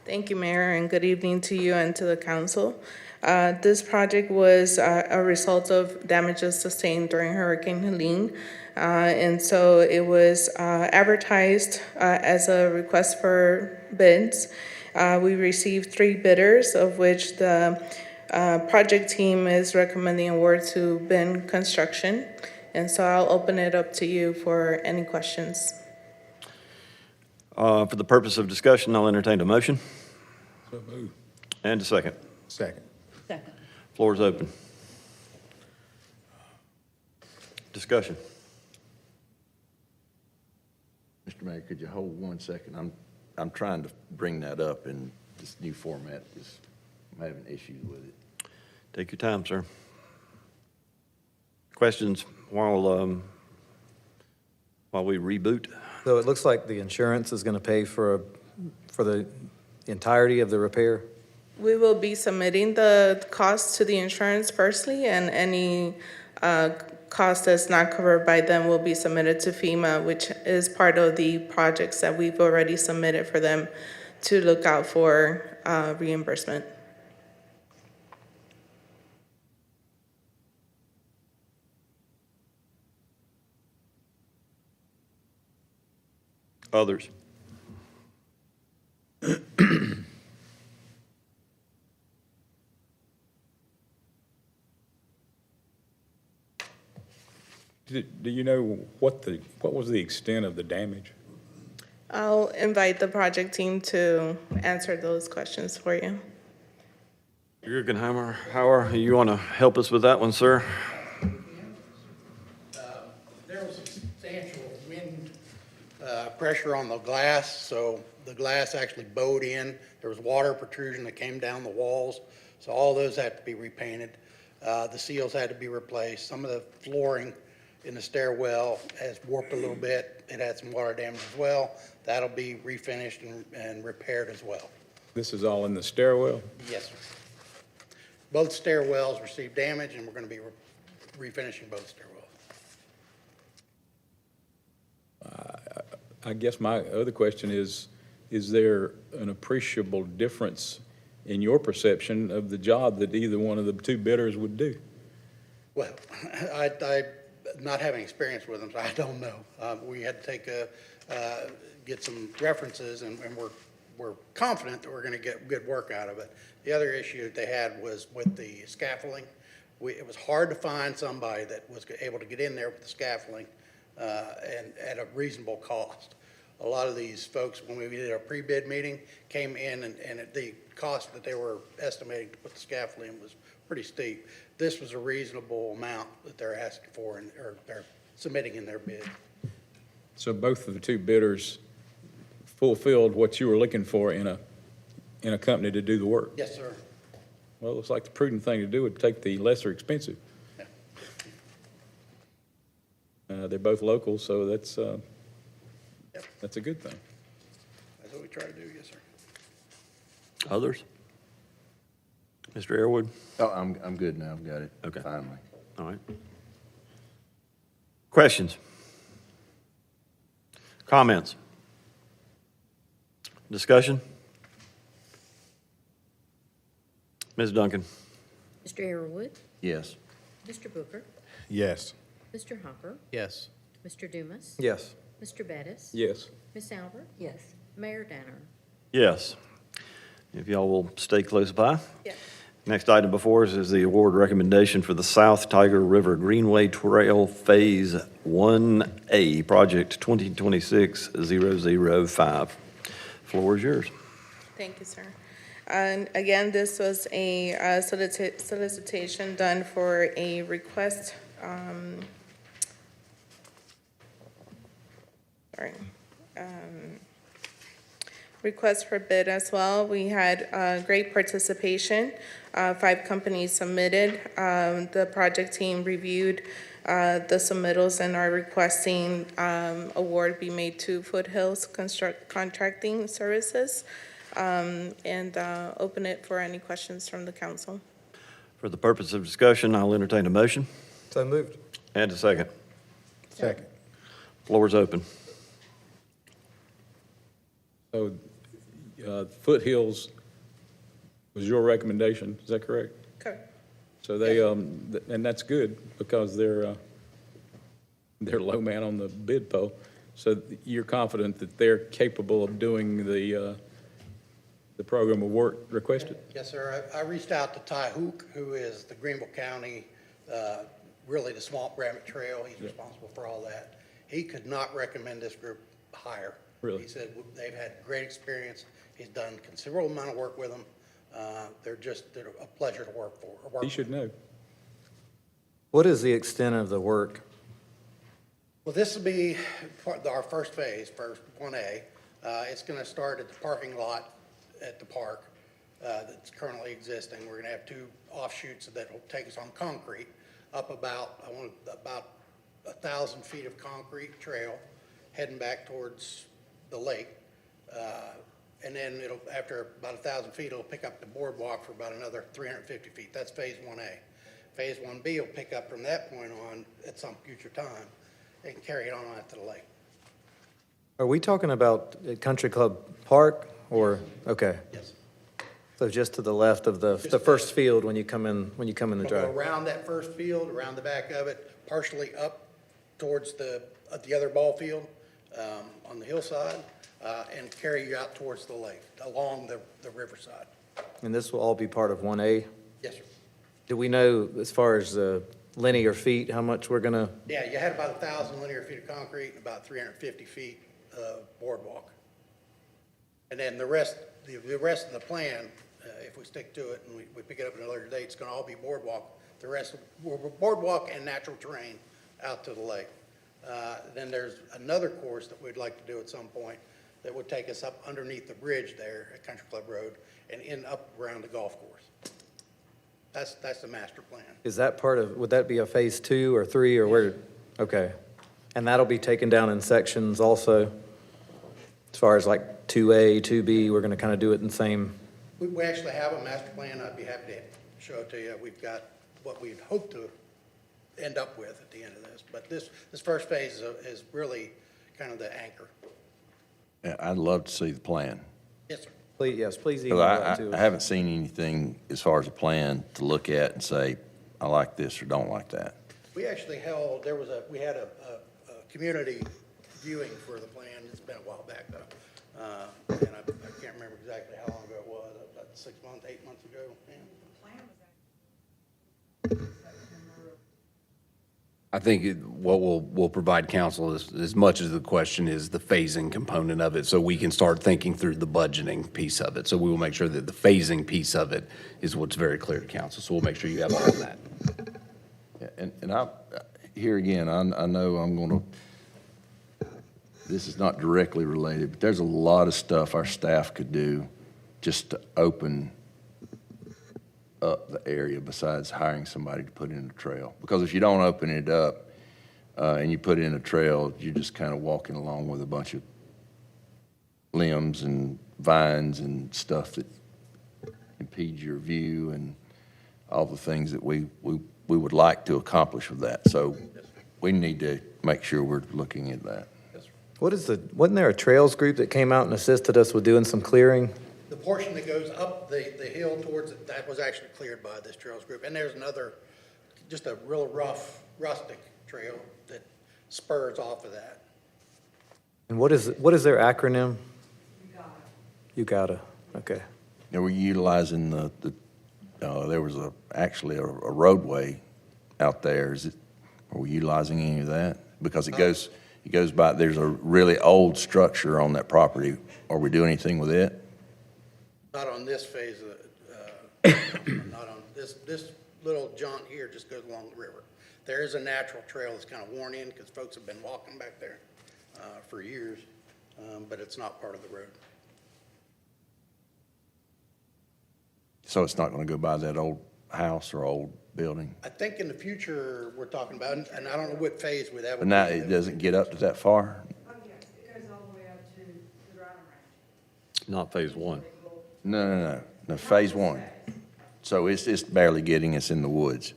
Thank you, Mayor, and good evening to you and to the council. This project was a result of damages sustained during Hurricane Helene. And so it was advertised as a request for bids. We received 3 bidders, of which the project team is recommending award to Ben Construction. And so I'll open it up to you for any questions. For the purpose of discussion, I'll entertain a motion. So moved. And a second. Second. Second. Floor is open. Discussion. Mr. Mayor, could you hold 1 second? I'm trying to bring that up in this new format. I'm having issues with it. Take your time, sir. Questions while we reboot? So it looks like the insurance is going to pay for the entirety of the repair? We will be submitting the cost to the insurance firstly, and any cost that's not covered by them will be submitted to FEMA, which is part of the projects that we've already submitted for them to look out for reimbursement. Others? Do you know what was the extent of the damage? I'll invite the project team to answer those questions for you. Jurgenheimer, you want to help us with that one, sir? There was substantial wind pressure on the glass, so the glass actually bowed in. There was water protrusion that came down the walls, so all those had to be repainted. The seals had to be replaced. Some of the flooring in the stairwell has warped a little bit. It had some water damage as well. That'll be refinished and repaired as well. This is all in the stairwell? Yes, sir. Both stairwells received damage, and we're going to be refinishing both stairwells. I guess my other question is there an appreciable difference in your perception of the job that either one of the 2 bidders would do? Well, I not having experience with them, so I don't know. We had to get some references, and we're confident that we're going to get good work out of it. The other issue that they had was with the scaffolding. It was hard to find somebody that was able to get in there with the scaffolding and at a reasonable cost. A lot of these folks, when we did our pre-bid meeting, came in and the cost that they were estimating to put the scaffolding was pretty steep. This was a reasonable amount that they're asking for, or they're submitting in their bid. So both of the 2 bidders fulfilled what you were looking for in a company to do the work? Yes, sir. Well, it looks like the prudent thing to do would take the lesser expensive. Yeah. They're both local, so that's a good thing. That's what we try to do, yes, sir. Others? Mr. Airwood? Oh, I'm good now. I've got it. Okay. Finally. All right. Questions? Comments? Discussion? Ms. Duncan? Mr. Arrowood, Yes. Mr. Booker, Yes. Mr. Hopper, Yes. Mr. Dumas. Yes. Mr. Bettis. Yes. Ms. Albert. Yes. Mayor Danner. Yes. If y'all will stay close by. Yeah. Next item before us is the award recommendation for the South Tiger River Greenway Trail Phase 1A, Project 2026-005. Floor is yours. Thank you, sir. And again, this was a solicitation done for a request. Sorry. request for bid as well. We had great participation. 5 companies submitted. The project team reviewed the submittals and are requesting award be made to Foothills Contracting Services, and open it for any questions from the council. For the purpose of discussion, I'll entertain a motion So moved. and a second. Second. Floor is open. So Foothills was your recommendation, is that correct? Correct. So they, and that's good because they're low man on the bid pole. So you're confident that they're capable of doing the program of work requested? Yes, sir. I reached out to Ty Hook, who is the Greenville County, really the Swamp Rabbit Trail. He's responsible for all that. He could not recommend this group higher. Really? He said they've had great experience. He's done considerable amount of work with them. They're a pleasure to work for. You should know. What is the extent of the work? Well, this will be our first phase, first 1A. It's going to start at the parking lot at the park that's currently existing. We're going to have 2 offshoots that will take us on concrete up about 1,000 feet of concrete trail heading back towards the lake. And then after about 1,000 feet, it'll pick up the boardwalk for about another 350 feet. That's phase 1A. Phase 1B will pick up from that point on at some future time and carry it on out to the lake. Are we talking about at Country Club Park or, okay. Yes. So just to the left of the first field when you come in the We'll go drive? around that first field, around the back of it, partially up towards the other ball field on the hillside, and carry you out towards the lake, along the riverside. And this will all be part of 1A? Yes, sir. Do we know, as far as linear feet, how much we're going to? Yeah, you had about 1,000 linear feet of concrete and about 350 feet of boardwalk. And then the rest of the plan, if we stick to it and we pick it up at another date, it's going to all be boardwalk. The rest, boardwalk and natural terrain out to the lake. Then there's another course that we'd like to do at some point that would take us up underneath the bridge there at Country Club Road and end up around the golf course. That's the master plan. Is that part of, would that be a phase 2 or 3 or where? Okay. And that'll be taken down in sections also? As far as like 2A, 2B, we're going to kind of do it in the same? We actually have a master plan. I'd be happy to show it to you. We've got what we'd hope to end up with at the end of this. But this first phase is really kind of the anchor. Yeah, I'd love to see the plan. Yes, sir. Please email that to us. I haven't seen anything as far as a plan to look at and say, I like this or don't like that. We actually held, we had a community viewing for the plan. It's been a while back though. And I can't remember exactly how long ago it was, about 6 months, 8 months ago. Yeah. I think what we'll provide council is, as much as the question is the phasing component of it, so we can start thinking through the budgeting piece of it. So we will make sure that the phasing piece of it is what's very clear to council. So we'll make sure you have all of that. Yeah, and here again, I know I'm going to, this is not directly related, but there's a lot of stuff our staff could do just to open up the area besides hiring somebody to put in a trail. Because if you don't open it up and you put in a trail, you're just kind of walking along with a bunch of limbs and vines and stuff that impedes your view and all the things that we would like to accomplish with that. So we need to make sure we're looking at that. Wasn't there a trails group that came out and assisted us with doing some clearing? The portion that goes up the hill towards it, that was actually cleared by this trails group. And there's another, just a real rough, rustic trail that spurs off of that. And what is their acronym? You gotta. Okay. They were utilizing there was actually a roadway out there. Are we utilizing any of that? Because it goes by, there's a really old structure on that property. Are we doing anything with it? Not on this phase of not on this little jaunt here just goes along the river. There is a natural trail that's kind of worn in because folks have been walking back there for years, but it's not part of the road. So it's not going to go by that old house or old building? I think in the future, we're talking about, and I don't know what phase that would be. But now it doesn't get up to that far? Oh, yes, it goes all the way up to the driving range. Not phase one. No, phase one. So it's barely getting us in the woods.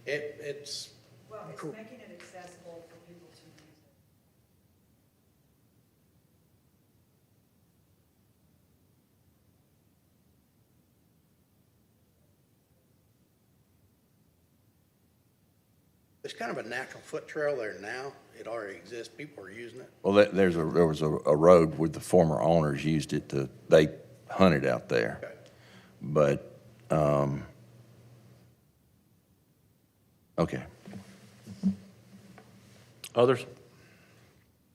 It's, Well, it's making it accessible for people to use it. it's kind of a natural foot trail there now. It already exists. People are using it. Well, there was a road where the former owners used it they hunted out there. Okay. But, okay. Others?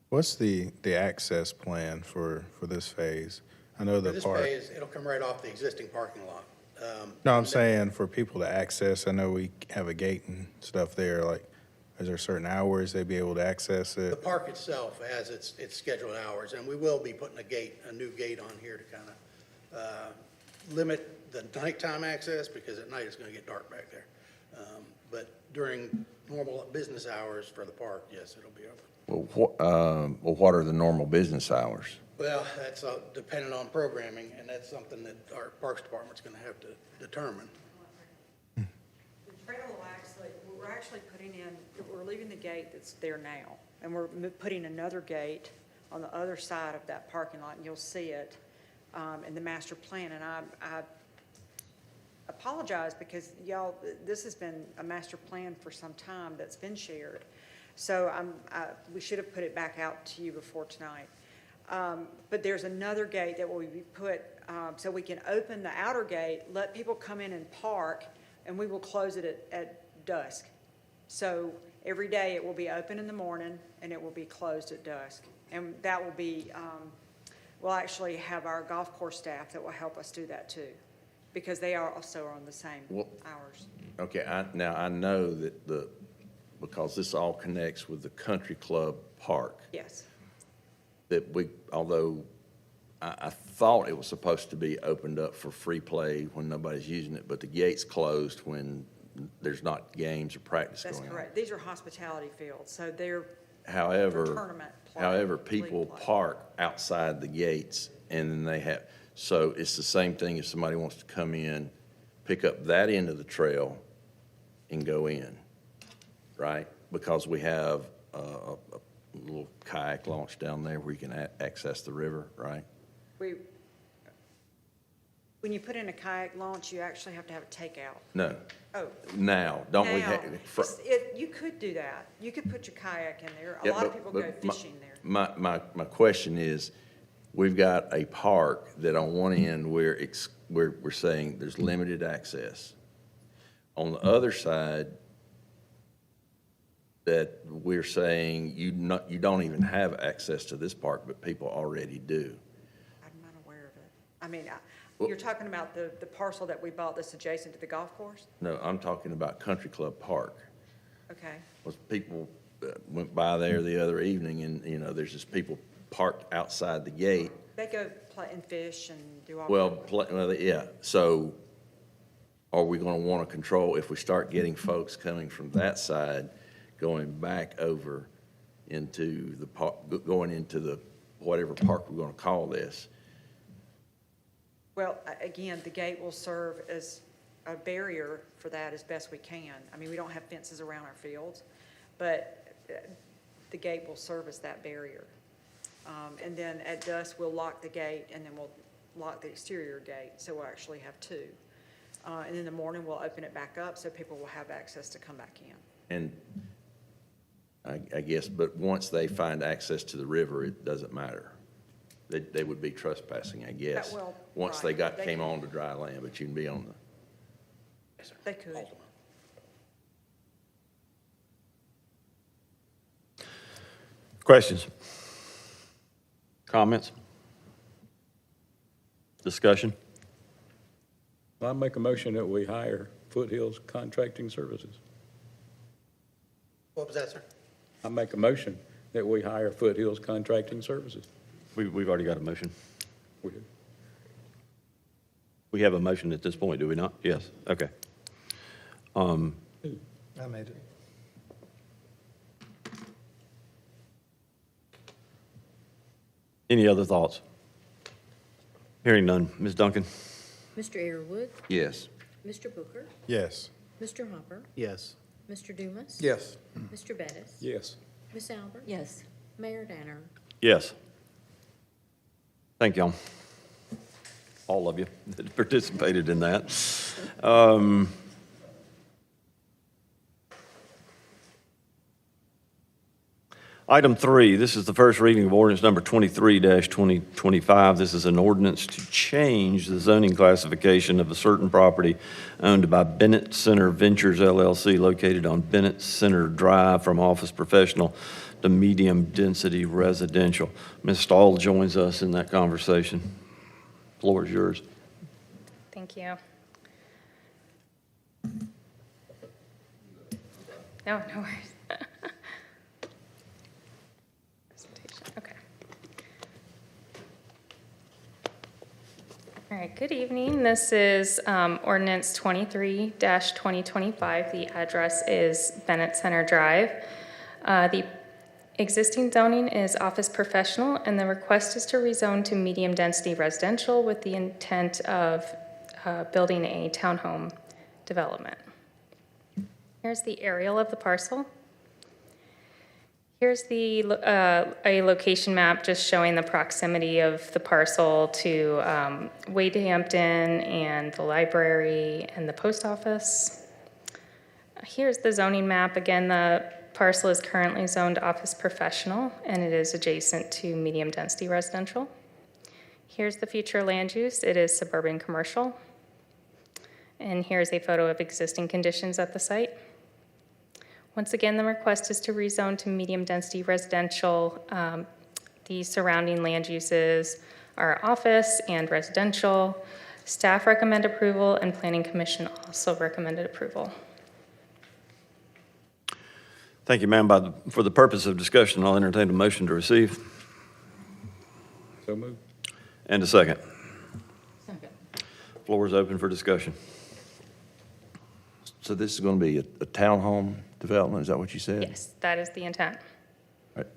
What's the access plan for this phase? I know For the this park. phase, it'll come right off the existing parking lot. No, I'm saying for people to access, I know we have a gate and stuff there, like, is there certain hours they'd be able to access The it? park itself has its scheduled hours, and we will be putting a new gate on here to kind of limit the nighttime access, because at night it's going to get dark back there. But during normal business hours for the park, yes, it'll be open. Well, what are the normal business hours? Well, that's dependent on programming, and that's something that our Parks Department's going to have to determine. The trail will actually, we're actually putting in, we're leaving the gate that's there now, and we're putting another gate on the other side of that parking lot, and you'll see it in the master plan. And I apologize because y'all, this has been a master plan for some time that's been shared. So we should have put it back out to you before tonight. But there's another gate that will be put, so we can open the outer gate, let people come in and park, and we will close it at dusk. So every day it will be open in the morning and it will be closed at dusk. And that will be, we'll actually have our golf course staff that will help us do that too, because they are also on the same hours. Okay, now I know that because this all connects with the country club park. Yes. That although I thought it was supposed to be opened up for free play when nobody's using it, but the gate's closed when there's not games or practice going on. That's correct. These are hospitality fields, so they're However, for tournament play, people league play. park outside the gates, and then they have, so it's the same thing if somebody wants to come in, pick up that end of the trail and go in, right? Because we have a little kayak launch down there where you can access the river, right? When you put in a kayak launch, you actually have to have a takeout. No. Oh. Now, don't we have? You could do that. You could put your kayak in there. A Yeah, lot of people go fishing there. My question is, we've got a park that on one end we're saying there's limited access. On the other side, that we're saying you don't even have access to this park, but people already do. I'm not aware of it. I mean, you're talking about the parcel that we bought that's adjacent to the golf course? No, I'm talking about Country Club Park. Okay. Was people went by there the other evening, and there's just people parked outside the gate. They go play and fish and do all. Well, yeah. So, are we going to want to control if we start getting folks coming from that side, going back over into the park, going into the whatever park we're going to call this? Well, again, the gate will serve as a barrier for that as best we can. I mean, we don't have fences around our fields, but the gate will serve as that barrier. And then at dusk, we'll lock the gate, and then we'll lock the exterior gate, so we'll actually have two. And in the morning, we'll open it back up so people will have access to come back in. And I guess, but once they find access to the river, it doesn't matter. They would be trespassing, I guess. Well, once right. they came on to dry land, but you can be on the. They could. Questions? Comments? Discussion? I make a motion that we hire Foothills Contracting Services. What was that, sir? I make a motion that we hire Foothills Contracting Services. We've already got a motion. We do. We have a motion at this point, do we not? Yes, okay. I made it. Any other thoughts? Hearing none. Ms. Duncan? Mr. Airwood, Yes. Mr. Booker, Yes. Mr. Hopper, Yes. Mr. Dumas. Yes. Mr. Bettis. Yes. Ms. Albert. Yes. Mayor Danner. Yes. Thank y'all. All of you that participated in that. Item 3, this is the first reading of ordinance number 23-2025. This is an ordinance to change the zoning classification of a certain property owned by Bennett Center Ventures LLC located on Bennett Center Drive from office professional to medium-density residential. Ms. Stahl joins us in that conversation. Floor is yours. Thank you. No worries. Okay. All right, good evening. This is ordinance 23-2025. The address is Bennett Center Drive. The existing zoning is office professional, and the request is to rezone to medium-density residential with the intent of building a townhome development. Here's the aerial of the parcel. Here's the a location map just showing the proximity of the parcel to Wade Hampton and the library and the post office. Here's the zoning map. Again, the parcel is currently zoned office professional, and it is adjacent to medium density residential. Here's the future land use. It is suburban commercial. And here's a photo of existing conditions at the site. Once again, the request is to rezone to medium-density residential. The surrounding land uses are office and residential. Staff recommend approval, and Planning Commission also recommended approval. Thank you, ma'am. For the purpose of discussion, I'll entertain a motion to receive. So moved. And a second. Second. Floor is open for discussion. So this is going to be a townhome development, is that what you said? Yes, that is the intent. All right.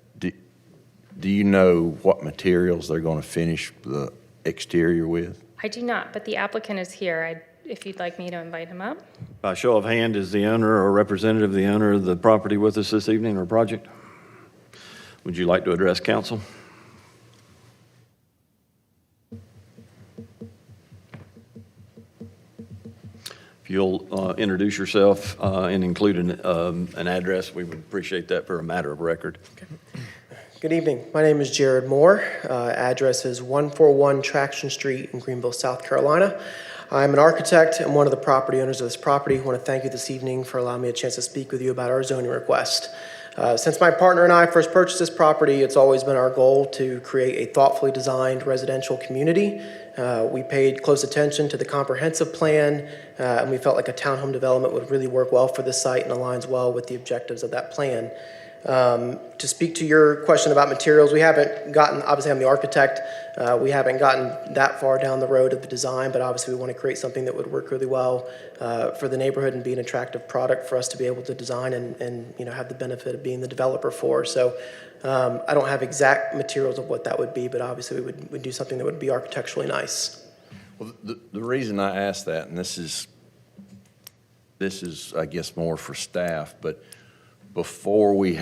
Do you know what materials they're going to finish the exterior with? I do not, but the applicant is here. If you'd like me to invite him up. By show of hand, is the owner or representative of the owner of the property with us this evening or project? Would you like to address council? If you'll introduce yourself and include an address, we would appreciate that for a matter of record. Good evening. My name is Jared Moore. Address is 141 Traction Street in Greenville, South Carolina. I'm an architect and one of the property owners of this property. I want to thank you this evening for allowing me a chance to speak with you about our zoning request. Since my partner and I first purchased this property, it's always been our goal to create a thoughtfully designed residential community. We paid close attention to the comprehensive plan, and we felt like a townhome development would really work well for this site and aligns well with the objectives of that plan. To speak to your question about materials, we haven't gotten, obviously I'm the architect, we haven't gotten that far down the road of the design, but obviously we want to create something that would work really well for the neighborhood and be an attractive product for us to be able to design and have the benefit of being the developer for. So I don't have exact materials of what that would be, but obviously we would do something that would be architecturally nice. Well, the reason I asked that, and this is I guess more for staff, but before we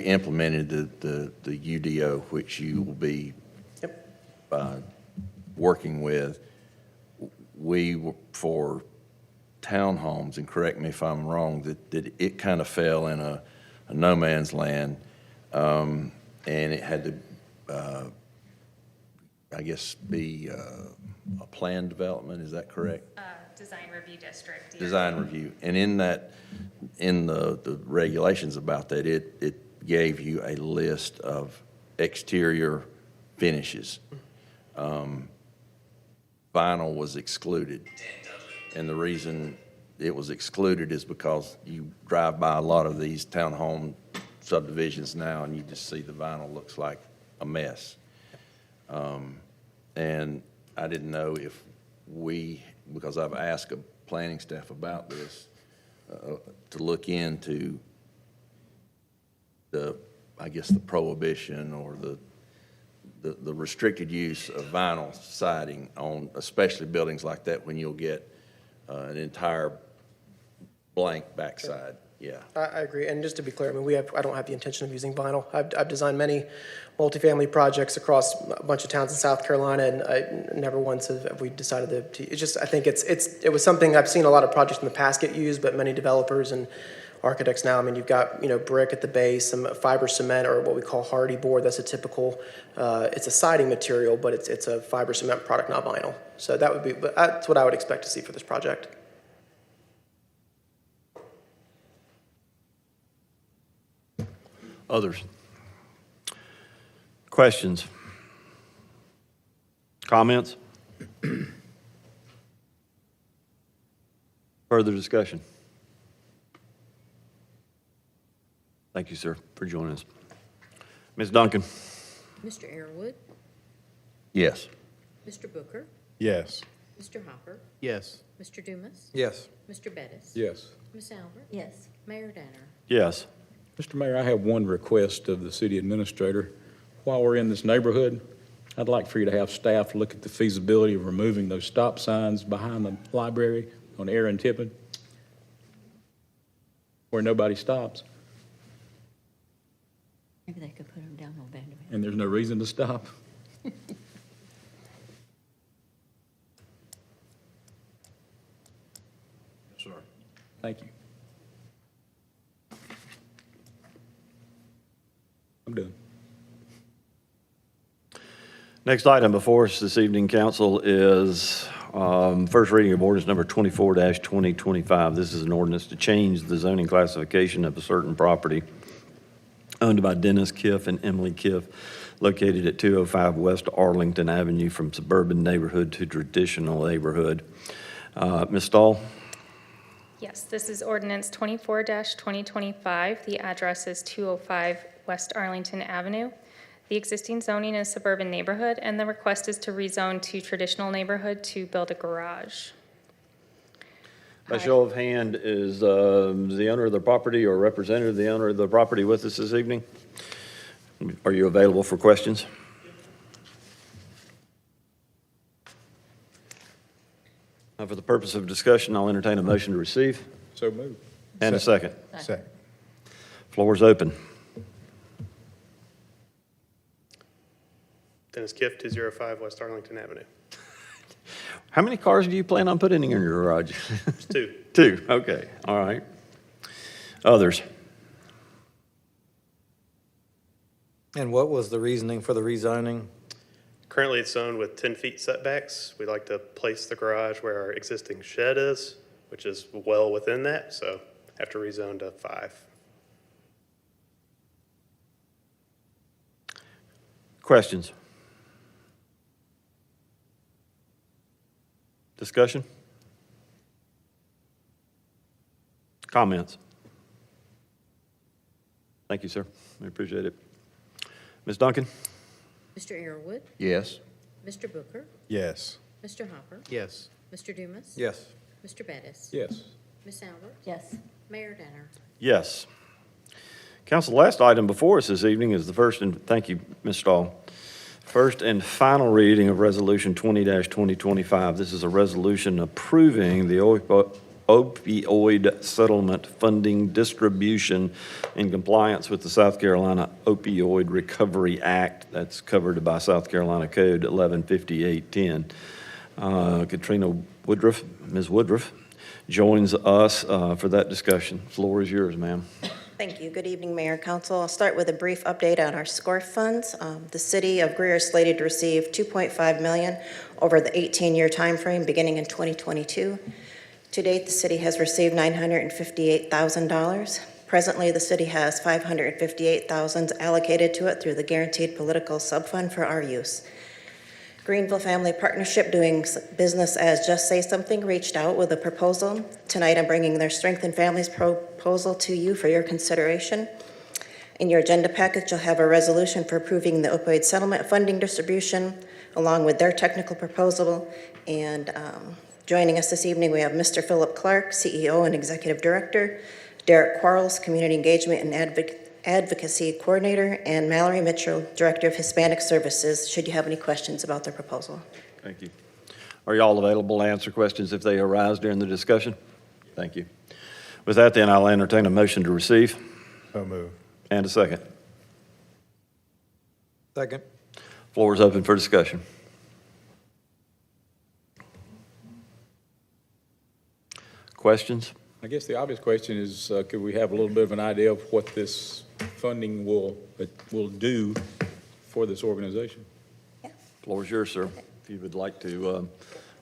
implemented the UDO, which you will be working with, we were for townhomes, and correct me if I'm wrong, that it kind of fell in a no man's land, and it had to, I guess, be a planned development. Is that correct? Design review district. Yeah. Design review. And in the regulations about that, it gave you a list of exterior finishes. Vinyl was excluded. And the reason it was excluded is because you drive by a lot of these townhome subdivisions now and you just see the vinyl looks like a mess. And I didn't know because I've asked planning staff about this, to look into I guess the prohibition or the restricted use of vinyl siding on especially buildings like that when you'll get an entire blank backside. Yeah. I agree, and just to be clear, I mean, I don't have the intention of using vinyl. I've designed many multifamily projects across a bunch of towns in South Carolina, and I never once have we decided to, it's just, I think it was something, I've seen a lot of projects in the past get used, but many developers and architects now, I mean, you've got, brick at the base, some fiber cement, or what we call hardy board. That's a typical, it's a siding material, but it's a fiber cement product, not vinyl. So but that's what I would expect to see for this project. Others? Questions? Comments? Further discussion? Thank you, sir, for joining us. Ms. Duncan? Mr. Airwood, Yes. Mr. Booker, Yes. Mr. Hopper, Yes. Mr. Dumas, Yes. Mr. Bettis. Yes. Ms. Albert. Yes. Mayor Danner. Yes. Mr. Mayor, I have one request of the city administrator. While we're in this neighborhood, I'd like for you to have staff look at the feasibility of removing those stop signs behind the library on Aaron Tippin, where nobody stops, Maybe they could put them down on Vanderbilt. and there's no reason to stop. Sir. Thank you. I'm done. Next item before us this evening, council, is first reading of ordinance number 24-2025. This is an ordinance to change the zoning classification of a certain property owned by Dennis Kiff and Emily Kiff, located at 205 West Arlington Avenue, from suburban neighborhood to traditional neighborhood. Ms. Stahl? Yes, this is ordinance 24-2025. The address is 205 West Arlington Avenue. The existing zoning is suburban neighborhood, and the request is to rezone to traditional neighborhood to build a garage. By show of hand, is the owner of the property or representative of the owner of the property with us this evening? Are you available for questions? For the purpose of discussion, I'll entertain a motion to receive. So moved. And a second. Second. Floor is open. Dennis Kiff, 205 West Arlington Avenue. How many cars do you plan on putting in your garage? Just two. Two, okay, all right. Others? And what was the reasoning for the rezoning? Currently, it's zoned with 10 feet setbacks. We'd like to place the garage where our existing shed is, which is well within that, so have to rezone to 5. Questions? Discussion? Comments? Thank you, sir. I appreciate it. Ms. Duncan? Mr. Airwood, Yes. Mr. Booker, Yes. Mr. Hopper, Yes. Mr. Dumas. Yes. Mr. Bettis. Yes. Ms. Albert. Yes. Mayor Danner. Yes. Council, the last item before us this evening is the first, and thank you, Ms. Stahl, first and final reading of Resolution 20-2025. This is a resolution approving the opioid settlement funding distribution in compliance with the South Carolina Opioid Recovery Act. That's covered by South Carolina Code 115810. Katrina Woodruff, Ms. Woodruff, joins us for that discussion. Floor is yours, ma'am. Thank you. Good evening, Mayor and Council. I'll start with a brief update on our SCORF funds. The City of Greer is slated to receive $2.5 million over the 18-year timeframe beginning in 2022. To date, the city has received $958,000. Presently, the city has $558,000 allocated to it through the Guaranteed Political Subfund for our use. Greenville Family Partnership, doing business as Just Say Something, reached out with a proposal. Tonight, I'm bringing their Strength in Families proposal to you for your consideration. In your agenda package, you'll have a resolution for approving the opioid settlement funding distribution, along with their technical proposal. And joining us this evening, we have Mr. Philip Clark, CEO and Executive Director, Derek Quarles, Community Engagement and Advocacy Coordinator, and Mallory Mitchell, Director of Hispanic Services, should you have any questions about their proposal. Thank you. Are you all available to answer questions if they arise during the discussion? Thank you. With that, then, I'll entertain a motion to receive. So move. And a second. Second. Floor is open for discussion. Questions? I guess the obvious question is, could we have a little bit of an idea of what this funding will do for this organization? Floor is yours, sir. If you would like to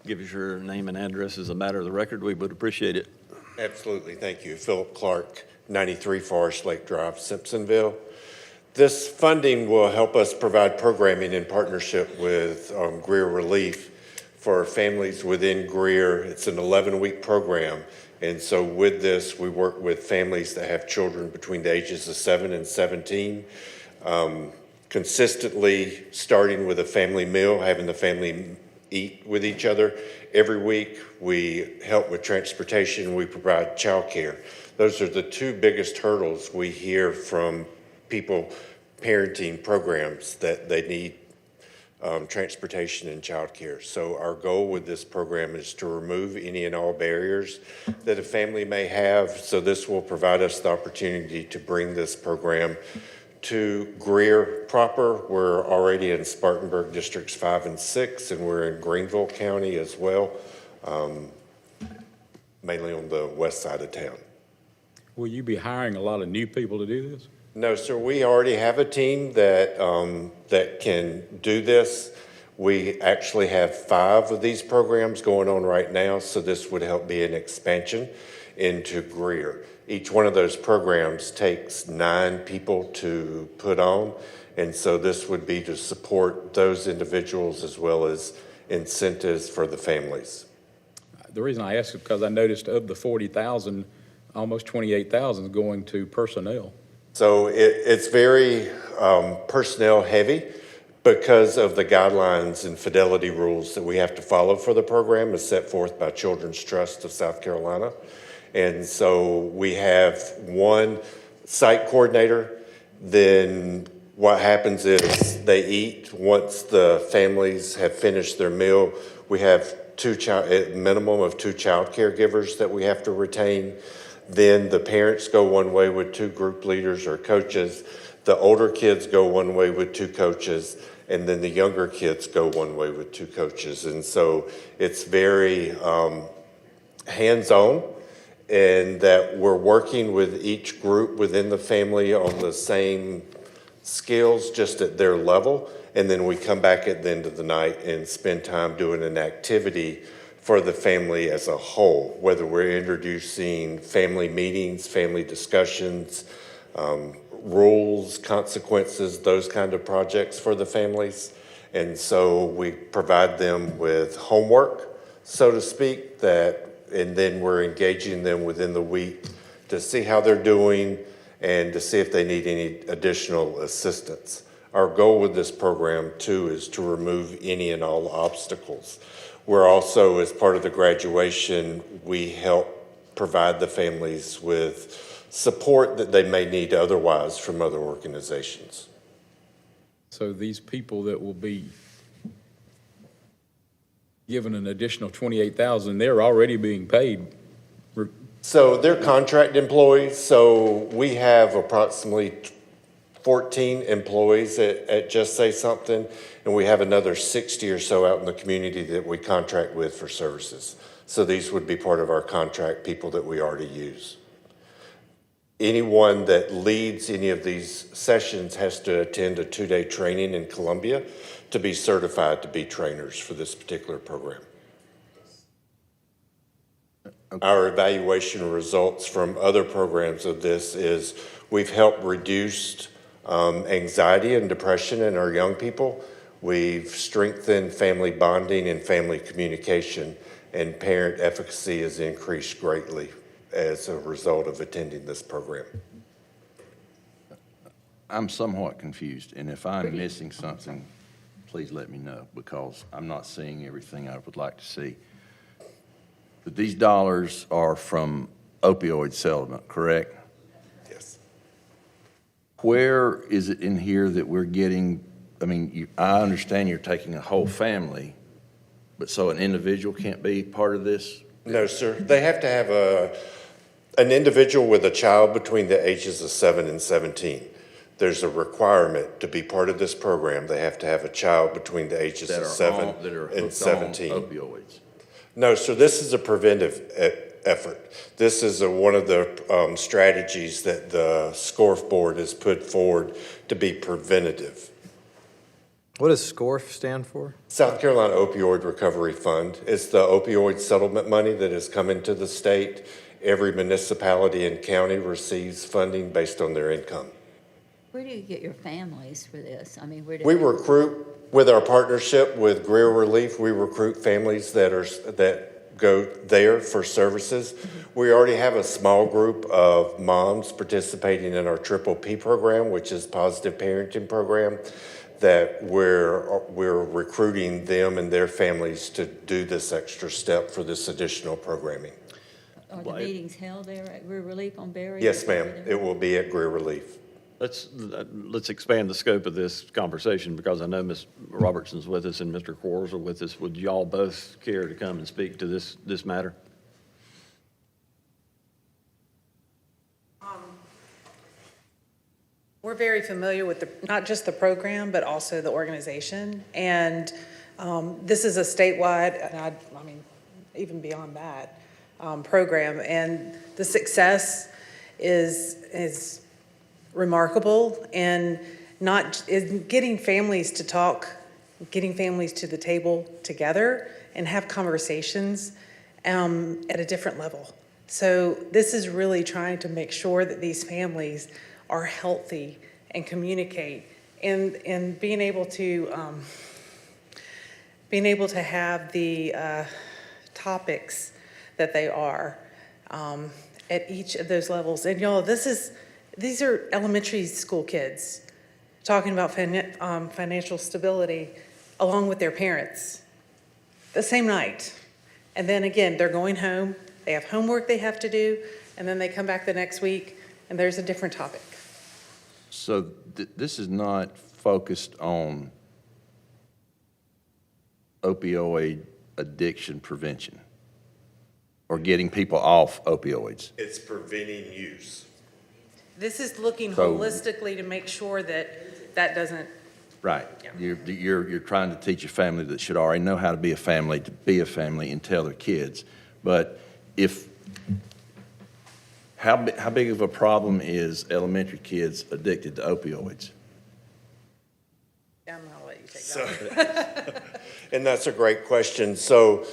give us your name and address as a matter of the record, we would appreciate it. Absolutely. Thank you. Philip Clark, 93 Forest Lake Drive, Simpsonville. This funding will help us provide programming in partnership with Greer Relief for families within Greer. It's an 11-week program. And so with this, we work with families that have children between the ages of 7 and 17. Consistently starting with a family meal, having the family eat with each other. Every week, we help with transportation, we provide childcare. Those are the two biggest hurdles we hear from people parenting programs, that they need transportation and childcare. So our goal with this program is to remove any and all barriers that a family may have. So this will provide us the opportunity to bring this program to Greer proper. We're already in Spartanburg Districts 5 and 6, and we're in Greenville County as well, mainly on the west side of town. Will you be hiring a lot of new people to do this? No, sir. We already have a team that can do this. We actually have 5 of these programs going on right now, so this would help be an expansion into Greer. Each one of those programs takes 9 people to put on, and so this would be to support those individuals as well as incentives for the families. The reason I ask is because I noticed of the 40,000, almost 28,000 is going to personnel. So it's very personnel heavy because of the guidelines and fidelity rules that we have to follow for the program as set forth by Children's Trust of South Carolina. And so we have one site coordinator. Then what happens is they eat. Once the families have finished their meal, we have a minimum of 2 child caregivers that we have to retain. Then the parents go one way with 2 group leaders or coaches. The older kids go one way with 2 coaches, and then the younger kids go one way with 2 coaches. And so it's very hands-on, and that we're working with each group within the family on the same skills, just at their level. And then we come back at the end of the night and spend time doing an activity for the family as a whole, whether we're introducing family meetings, family discussions, rules, consequences, those kind of projects for the families. And so we provide them with homework, so to speak, and then we're engaging them within the week to see how they're doing and to see if they need any additional assistance. Our goal with this program, too, is to remove any and all obstacles. We're also, as part of the graduation, we help provide the families with support that they may need otherwise from other organizations. So these people that will be given an additional 28,000, they're already being paid. So they're contract employees. So we have approximately 14 employees at Just Say Something, and we have another 60 or so out in the community that we contract with for services. So these would be part of our contract people that we already use. Anyone that leads any of these sessions has to attend a 2-day training in Columbia to be certified to be trainers for this particular program. Our evaluation results from other programs of this is we've helped reduce anxiety and depression in our young people. We've strengthened family bonding and family communication, and parent efficacy has increased greatly as a result of attending this program. I'm somewhat confused, and if I'm missing something, please let me know, because I'm not seeing everything I would like to see. But these dollars are from opioid settlement, correct? Yes. Where is it in here that we're getting, I mean, I understand you're taking a whole family, but so an individual can't be part of this? No, sir. They have to have an individual with a child between the ages of 7 and 17. There's a requirement to be part of this program. They have to have a child between the ages of 7 and 17. Opioids. No, sir, this is a preventive effort. This is one of the strategies that the SCORF board has put forward to be preventative. What does SCORF stand for? South Carolina Opioid Recovery Fund. It's the opioid settlement money that has come into the state. Every municipality and county receives funding based on their income. Where do you get your families for this? I mean, where do We they- recruit, with our partnership with Greer Relief, we recruit families that go there for services. We already have a small group of moms participating in our Triple P program, which is Positive Parenting Program, that we're recruiting them and their families to do this extra step for this additional programming. Are the meetings held there at Greer Relief on Berry? Yes, ma'am. It will be at Greer Relief. Let's expand the scope of this conversation, because I know Ms. Robertson's with us and Mr. Quarles are with us. Would y'all both care to come and speak to this matter? We're very familiar with not just the program, but also the organization. And this is a statewide, and I mean, even beyond that, program. And the success is remarkable, and not in getting families to talk, getting families to the table together and have conversations at a different level. So this is really trying to make sure that these families are healthy and communicate, and being able to have the topics that they are at each of those levels. And y'all, these are elementary school kids talking about financial stability along with their parents the same night. And then again, they're going home, they have homework they have to do, and then they come back the next week and there's a different topic. So this is not focused on opioid addiction prevention or getting people off opioids. It's preventing use. This is looking So- holistically to make sure that that doesn't. Right. You're trying to teach a family that should already know how to be a family and tell their kids. But how big of a problem is elementary kids addicted to opioids? I'm gonna let you take that. And that's a great question. So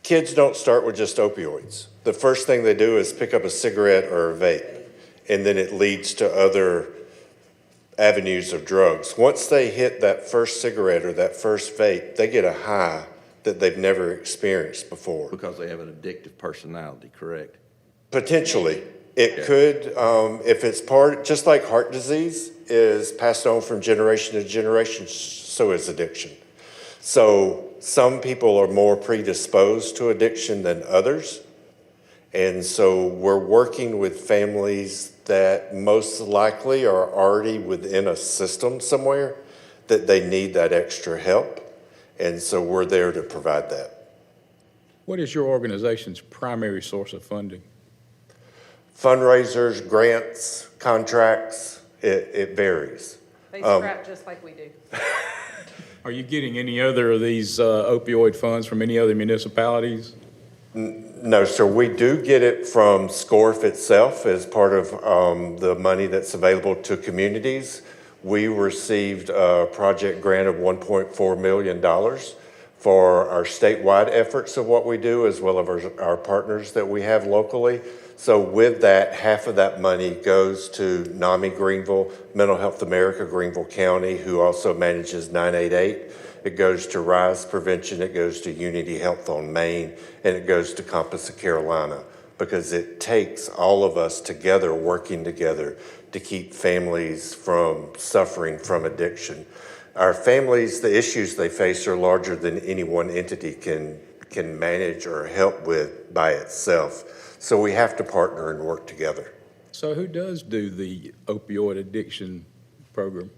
kids don't start with just opioids. The first thing they do is pick up a cigarette or a vape, and then it leads to other avenues of drugs. Once they hit that first cigarette or that first vape, they get a high that they've never experienced before. Because they have an addictive personality, correct? Potentially. It could, if it's just like heart disease is passed on from generation to generation, so is addiction. So some people are more predisposed to addiction than others. And so we're working with families that most likely are already within a system somewhere that they need that extra help. And so we're there to provide that. What is your organization's primary source of funding? Fundraisers, grants, contracts, it varies. They scrap just like we do. Are you getting any other of these opioid funds from any other municipalities? No, sir. We do get it from SCORF itself as part of the money that's available to communities. We received a project grant of $1.4 million for our statewide efforts of what we do, as well as our partners that we have locally. So with that, half of that money goes to NAMI Greenville, Mental Health America Greenville County, who also manages 988. It goes to RISE Prevention, it goes to Unity Health on Main, and it goes to Compass of Carolina. because it takes all of us together, working together to keep families from suffering from addiction. Our families, the issues they face are larger than any one entity can manage or help with by itself. So we have to partner and work together. So who does do the opioid addiction program?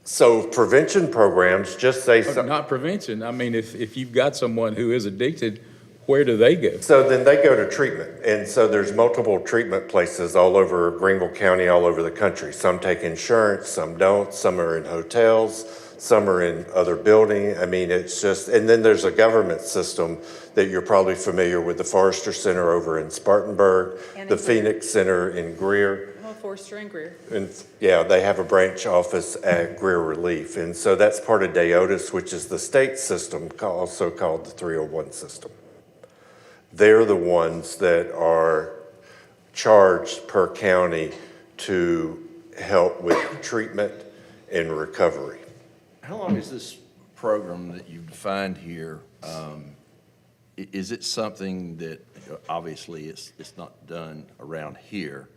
So prevention programs just say Not prevention. I mean, if you've got someone who is addicted, where do they go? So then they go to treatment. And so there's multiple treatment places all over Greenville County, all over the country. Some take insurance, some don't, some are in hotels, some are in other buildings. I mean, it's just, and then there's a government system that you're probably familiar with, the Forrester Center over in Spartanburg, And the in Greer. Phoenix Center in Greer. Well, Forster and Greer. And yeah, they have a branch office at Greer Relief. And so that's part of DAODAS, which is the state system, also called the 301 system. They're the ones that are charged per county to help with treatment and recovery. How long is this program that you've defined here? Is it something that, obviously, it's not done around here,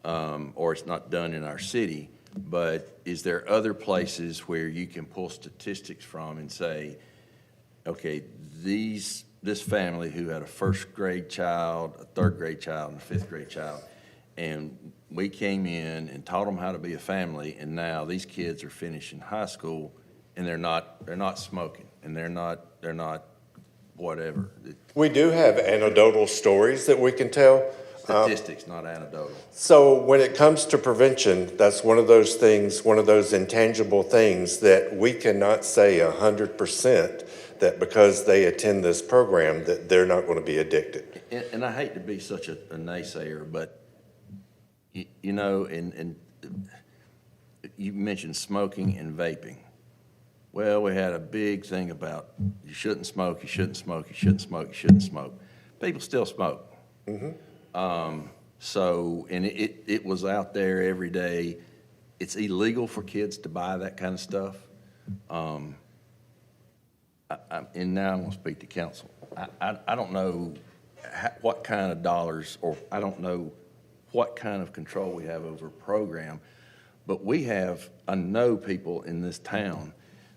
or it's not done in our city, but is there other places where you can pull statistics from and say, okay, this family who had a first grade child, a third grade child, and a fifth grade child, and we came in and taught them how to be a family, and now these kids are finishing high school and they're not smoking and they're not whatever. We do have anecdotal stories that we can tell. Statistics, not anecdotal. So when it comes to prevention, that's one of those things, one of those intangible things that we cannot say 100% that because they attend this program that they're not going to be addicted. And I hate to be such a naysayer, but you know, and you mentioned smoking and vaping. Well, we had a big thing about you shouldn't smoke, you shouldn't smoke, you shouldn't smoke, you shouldn't smoke. People still smoke. Mm-hmm. So, and it was out there every day. It's illegal for kids to buy that kind of stuff. And now I'm going to speak to council. I don't know what kind of dollars, or I don't know what kind of control we have over a program, but I know people in this town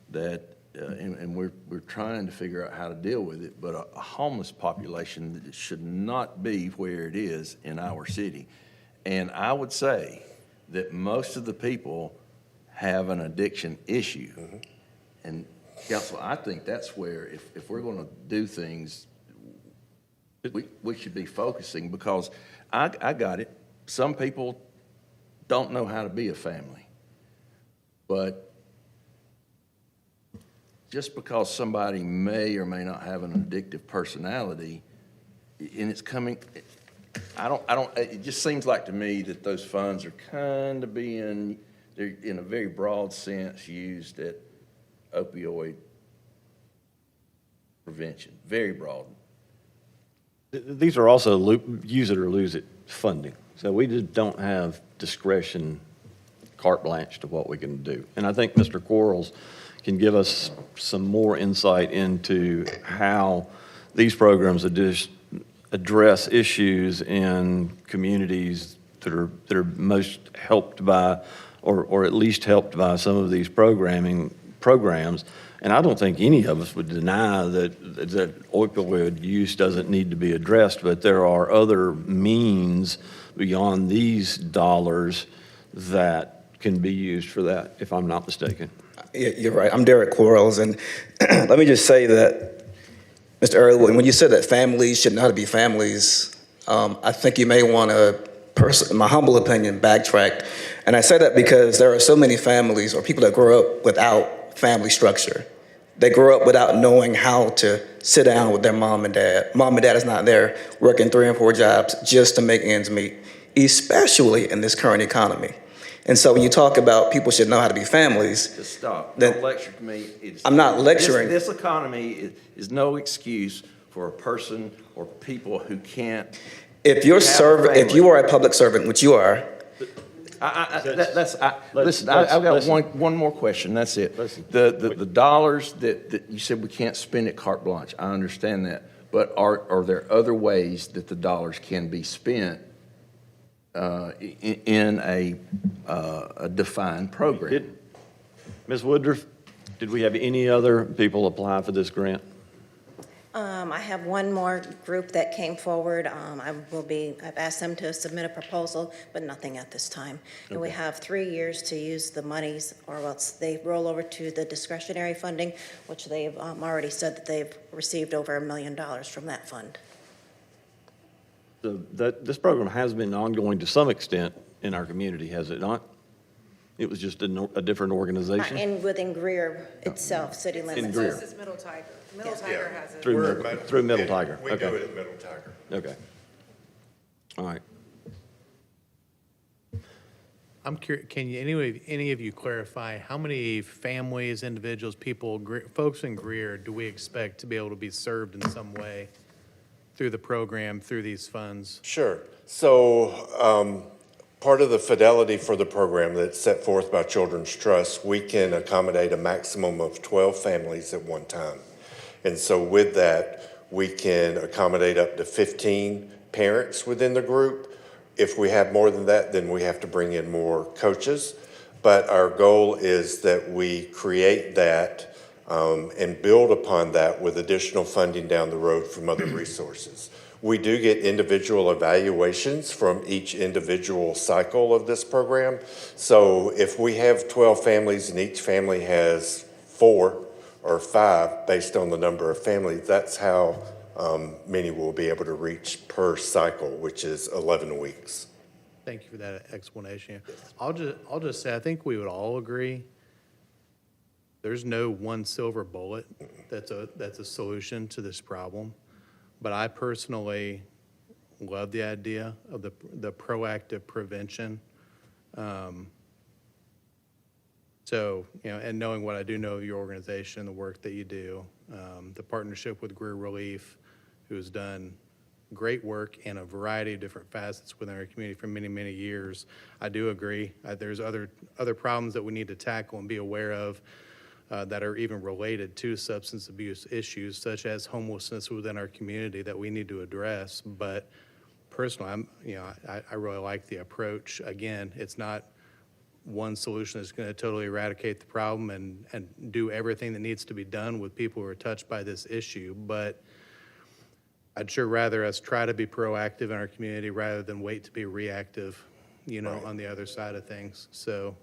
that, and we're trying to figure out how to deal with it, but a homeless population that should not be where it is in our city. And I would say that most of the people have an addiction issue. Mm-hmm. And council, I think that's where, if we're going to do things, we should be focusing, because I got it. Some people don't know how to be a family. But just because somebody may or may not have an addictive personality, and it's coming, it just seems like to me that those funds are kind of they're in a very broad sense used at opioid prevention, very broad. These are also use it or lose it funding. So we just don't have discretion, carte blanche to what we can do. And I think Mr. Quarles can give us some more insight into how these programs address issues in communities that are most helped by, or at least helped by some of these programs. And I don't think any of us would deny that opioid use doesn't need to be addressed, but there are other means beyond these dollars that can be used for that, if I'm not mistaken. You're right. I'm Derek Quarles, and let me just say that, Mr. Earl, when you said that families should not be families, I think you may want to, in my humble opinion, backtrack. And I say that because there are so many families or people that grow up without family structure. They grow up without knowing how to sit down with their mom and dad. Mom and dad is not there working 3 and 4 jobs just to make ends meet, especially in this current economy. And so when you talk about people should know how to be families. Just stop. Don't lecture to me. I'm not lecturing. This economy is no excuse for a person or people who can't. If you are a public servant, which you are. Listen, I've got one more question. That's it. The dollars that you said we can't spend at carte blanche. I understand that. but are there other ways that the dollars can be spent in a defined program? Ms. Woodruff, did we have any other people apply for this grant? I have one more group that came forward. I've asked them to submit a proposal, but nothing at this time. And we Okay. have 3 years to use the monies, or else they roll over to the discretionary funding, which they've already said that they've received over $1 million from that fund. So this program has been ongoing to some extent in our community, has it not? It was just a different organization? And within Greer itself, city limits. Greer. This is Middle Tiger. Middle Tiger has it. Through Middle Tiger? We do it at Middle Tiger. Okay. All right. I'm curious, can you, any of you clarify how many families, individuals, people, folks in Greer do we expect to be able to be served in some way through the program, through these funds? Sure. So part of the fidelity for the program that's set forth by Children's Trust, we can accommodate a maximum of 12 families at one time. And so with that, we can accommodate up to 15 parents within the group. If we have more than that, then we have to bring in more coaches. But our goal is that we create that and build upon that with additional funding down the road from other resources. We do get individual evaluations from each individual cycle of this program. So if we have 12 families and each family has 4 or 5 based on the number of families, that's how many we'll be able to reach per cycle, which is 11 weeks. Thank you for that explanation. I'll just say, I think we would all agree, there's no one silver bullet that's a solution to this problem. But I personally love the idea of the proactive prevention. So, and knowing what I do know of your organization, the work that you do, the partnership with Greer Relief, who has done great work in a variety of different facets within our community for many, many years. I do agree. There's other problems that we need to tackle and be aware of that are even related to substance abuse issues, such as homelessness within our community that we need to address. But personally, I really like the approach. Again, it's not one solution that's going to totally eradicate the problem and do everything that needs to be done with people who are touched by this issue. But I'd sure rather us try to be proactive in our community rather than wait to be reactive, right, on the other side of things. So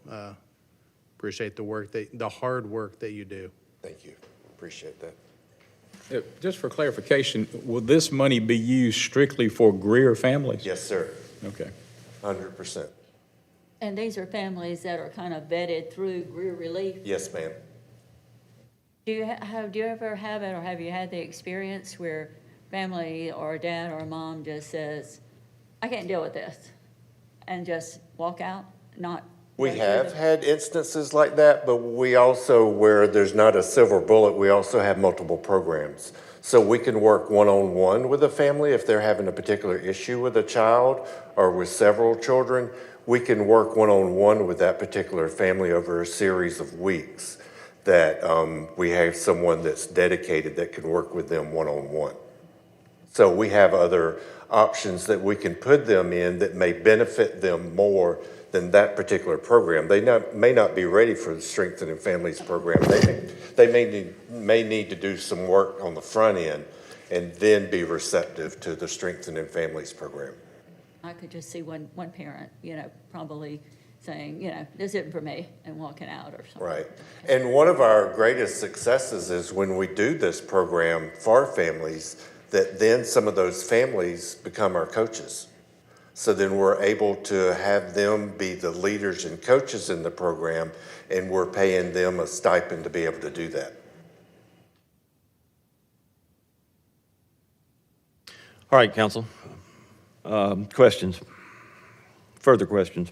appreciate the hard work that you do. Thank you. Appreciate that. Just for clarification, will this money be used strictly for Greer families? Yes, sir. Okay. 100%. And these are families that are kind of vetted through Greer Relief? Yes, ma'am. Do you ever have it, or have you had the experience where family or a dad or a mom just says, I can't deal with this, and just walk out, not? We have had instances like that, but we also, where there's not a silver bullet, we also have multiple programs. So we can work one-on-one with a family if they're having a particular issue with a child or with several children. We can work one-on-one with that particular family over a series of weeks that we have someone that's dedicated that can work with them one-on-one. So we have other options that we can put them in that may benefit them more than that particular program. They may not be ready for the Strengthening Families program. They may need to do some work on the front end and then be receptive to the Strengthening Families program. I could just see one parent, probably saying, this isn't for me, and walking out or something. Right. And one of our greatest successes is when we do this program for families, that then some of those families become our coaches. So then we're able to have them be the leaders and coaches in the program, and we're paying them a stipend to be able to do that. All right, council. Questions? Further questions?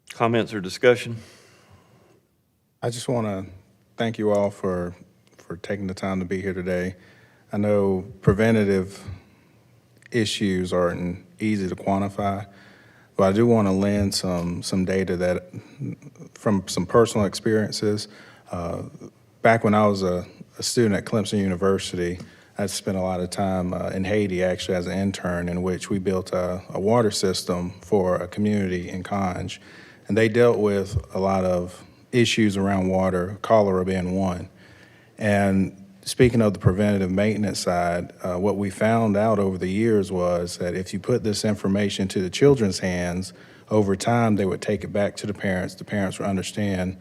Comments or discussion? I just want to thank you all for taking the time to be here today. I know preventative issues aren't easy to quantify, but I do want to lend some data that from some personal experiences. Back when I was a student at Clemson University, I spent a lot of time in Haiti, actually, as an intern, in which we built a water system for a community in Conj. And they dealt with a lot of issues around water, cholera being one. And speaking of the preventative maintenance side, what we found out over the years was that if you put this information to the children's hands, over time they would take it back to the parents. The parents would understand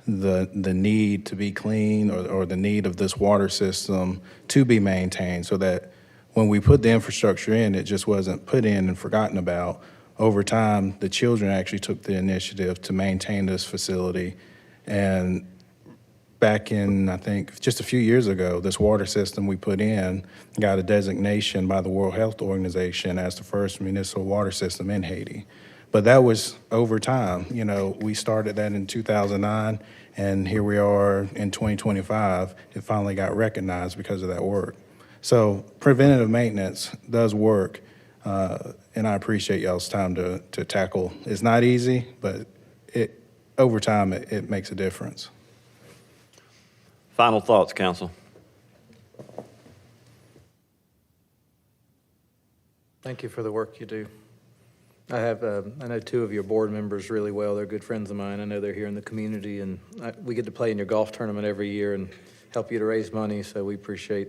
the need to be clean or the need of this water system to be maintained, so that when we put the infrastructure in, it just wasn't put in and forgotten about. Over time, the children actually took the initiative to maintain this facility. And back in, I think, just a few years ago, this water system we put in got a designation by the World Health Organization as the first municipal water system in Haiti. But that was over time. You know, we started that in 2009, and here we are in 2025. It finally got recognized because of that work. So preventative maintenance does work, and I appreciate y'all's time to tackle. It's not easy, but over time, it makes a difference. Final thoughts, council. Thank you for the work you do. I know two of your board members really well. They're good friends of mine. I know they're here in the community, and we get to play in your golf tournament every year and help you to raise money, so we appreciate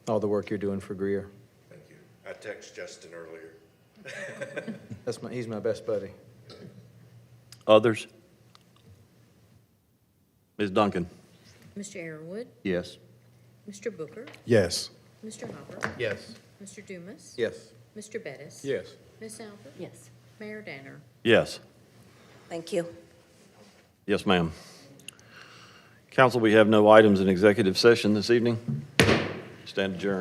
all the work you're doing for Greer. Thank you. I texted Justin earlier. He's my best buddy. Others? Ms. Duncan? Mr. Arrowood, Yes. Mr. Booker, Yes. Mr. Hopper, Yes. Mr. Dumas. Yes. Mr. Bettis. Yes. Ms. Albert. Yes. Mayor Danner. Yes. Thank you. Yes, ma'am. Council, we have no items in executive session this evening. Stand adjourned.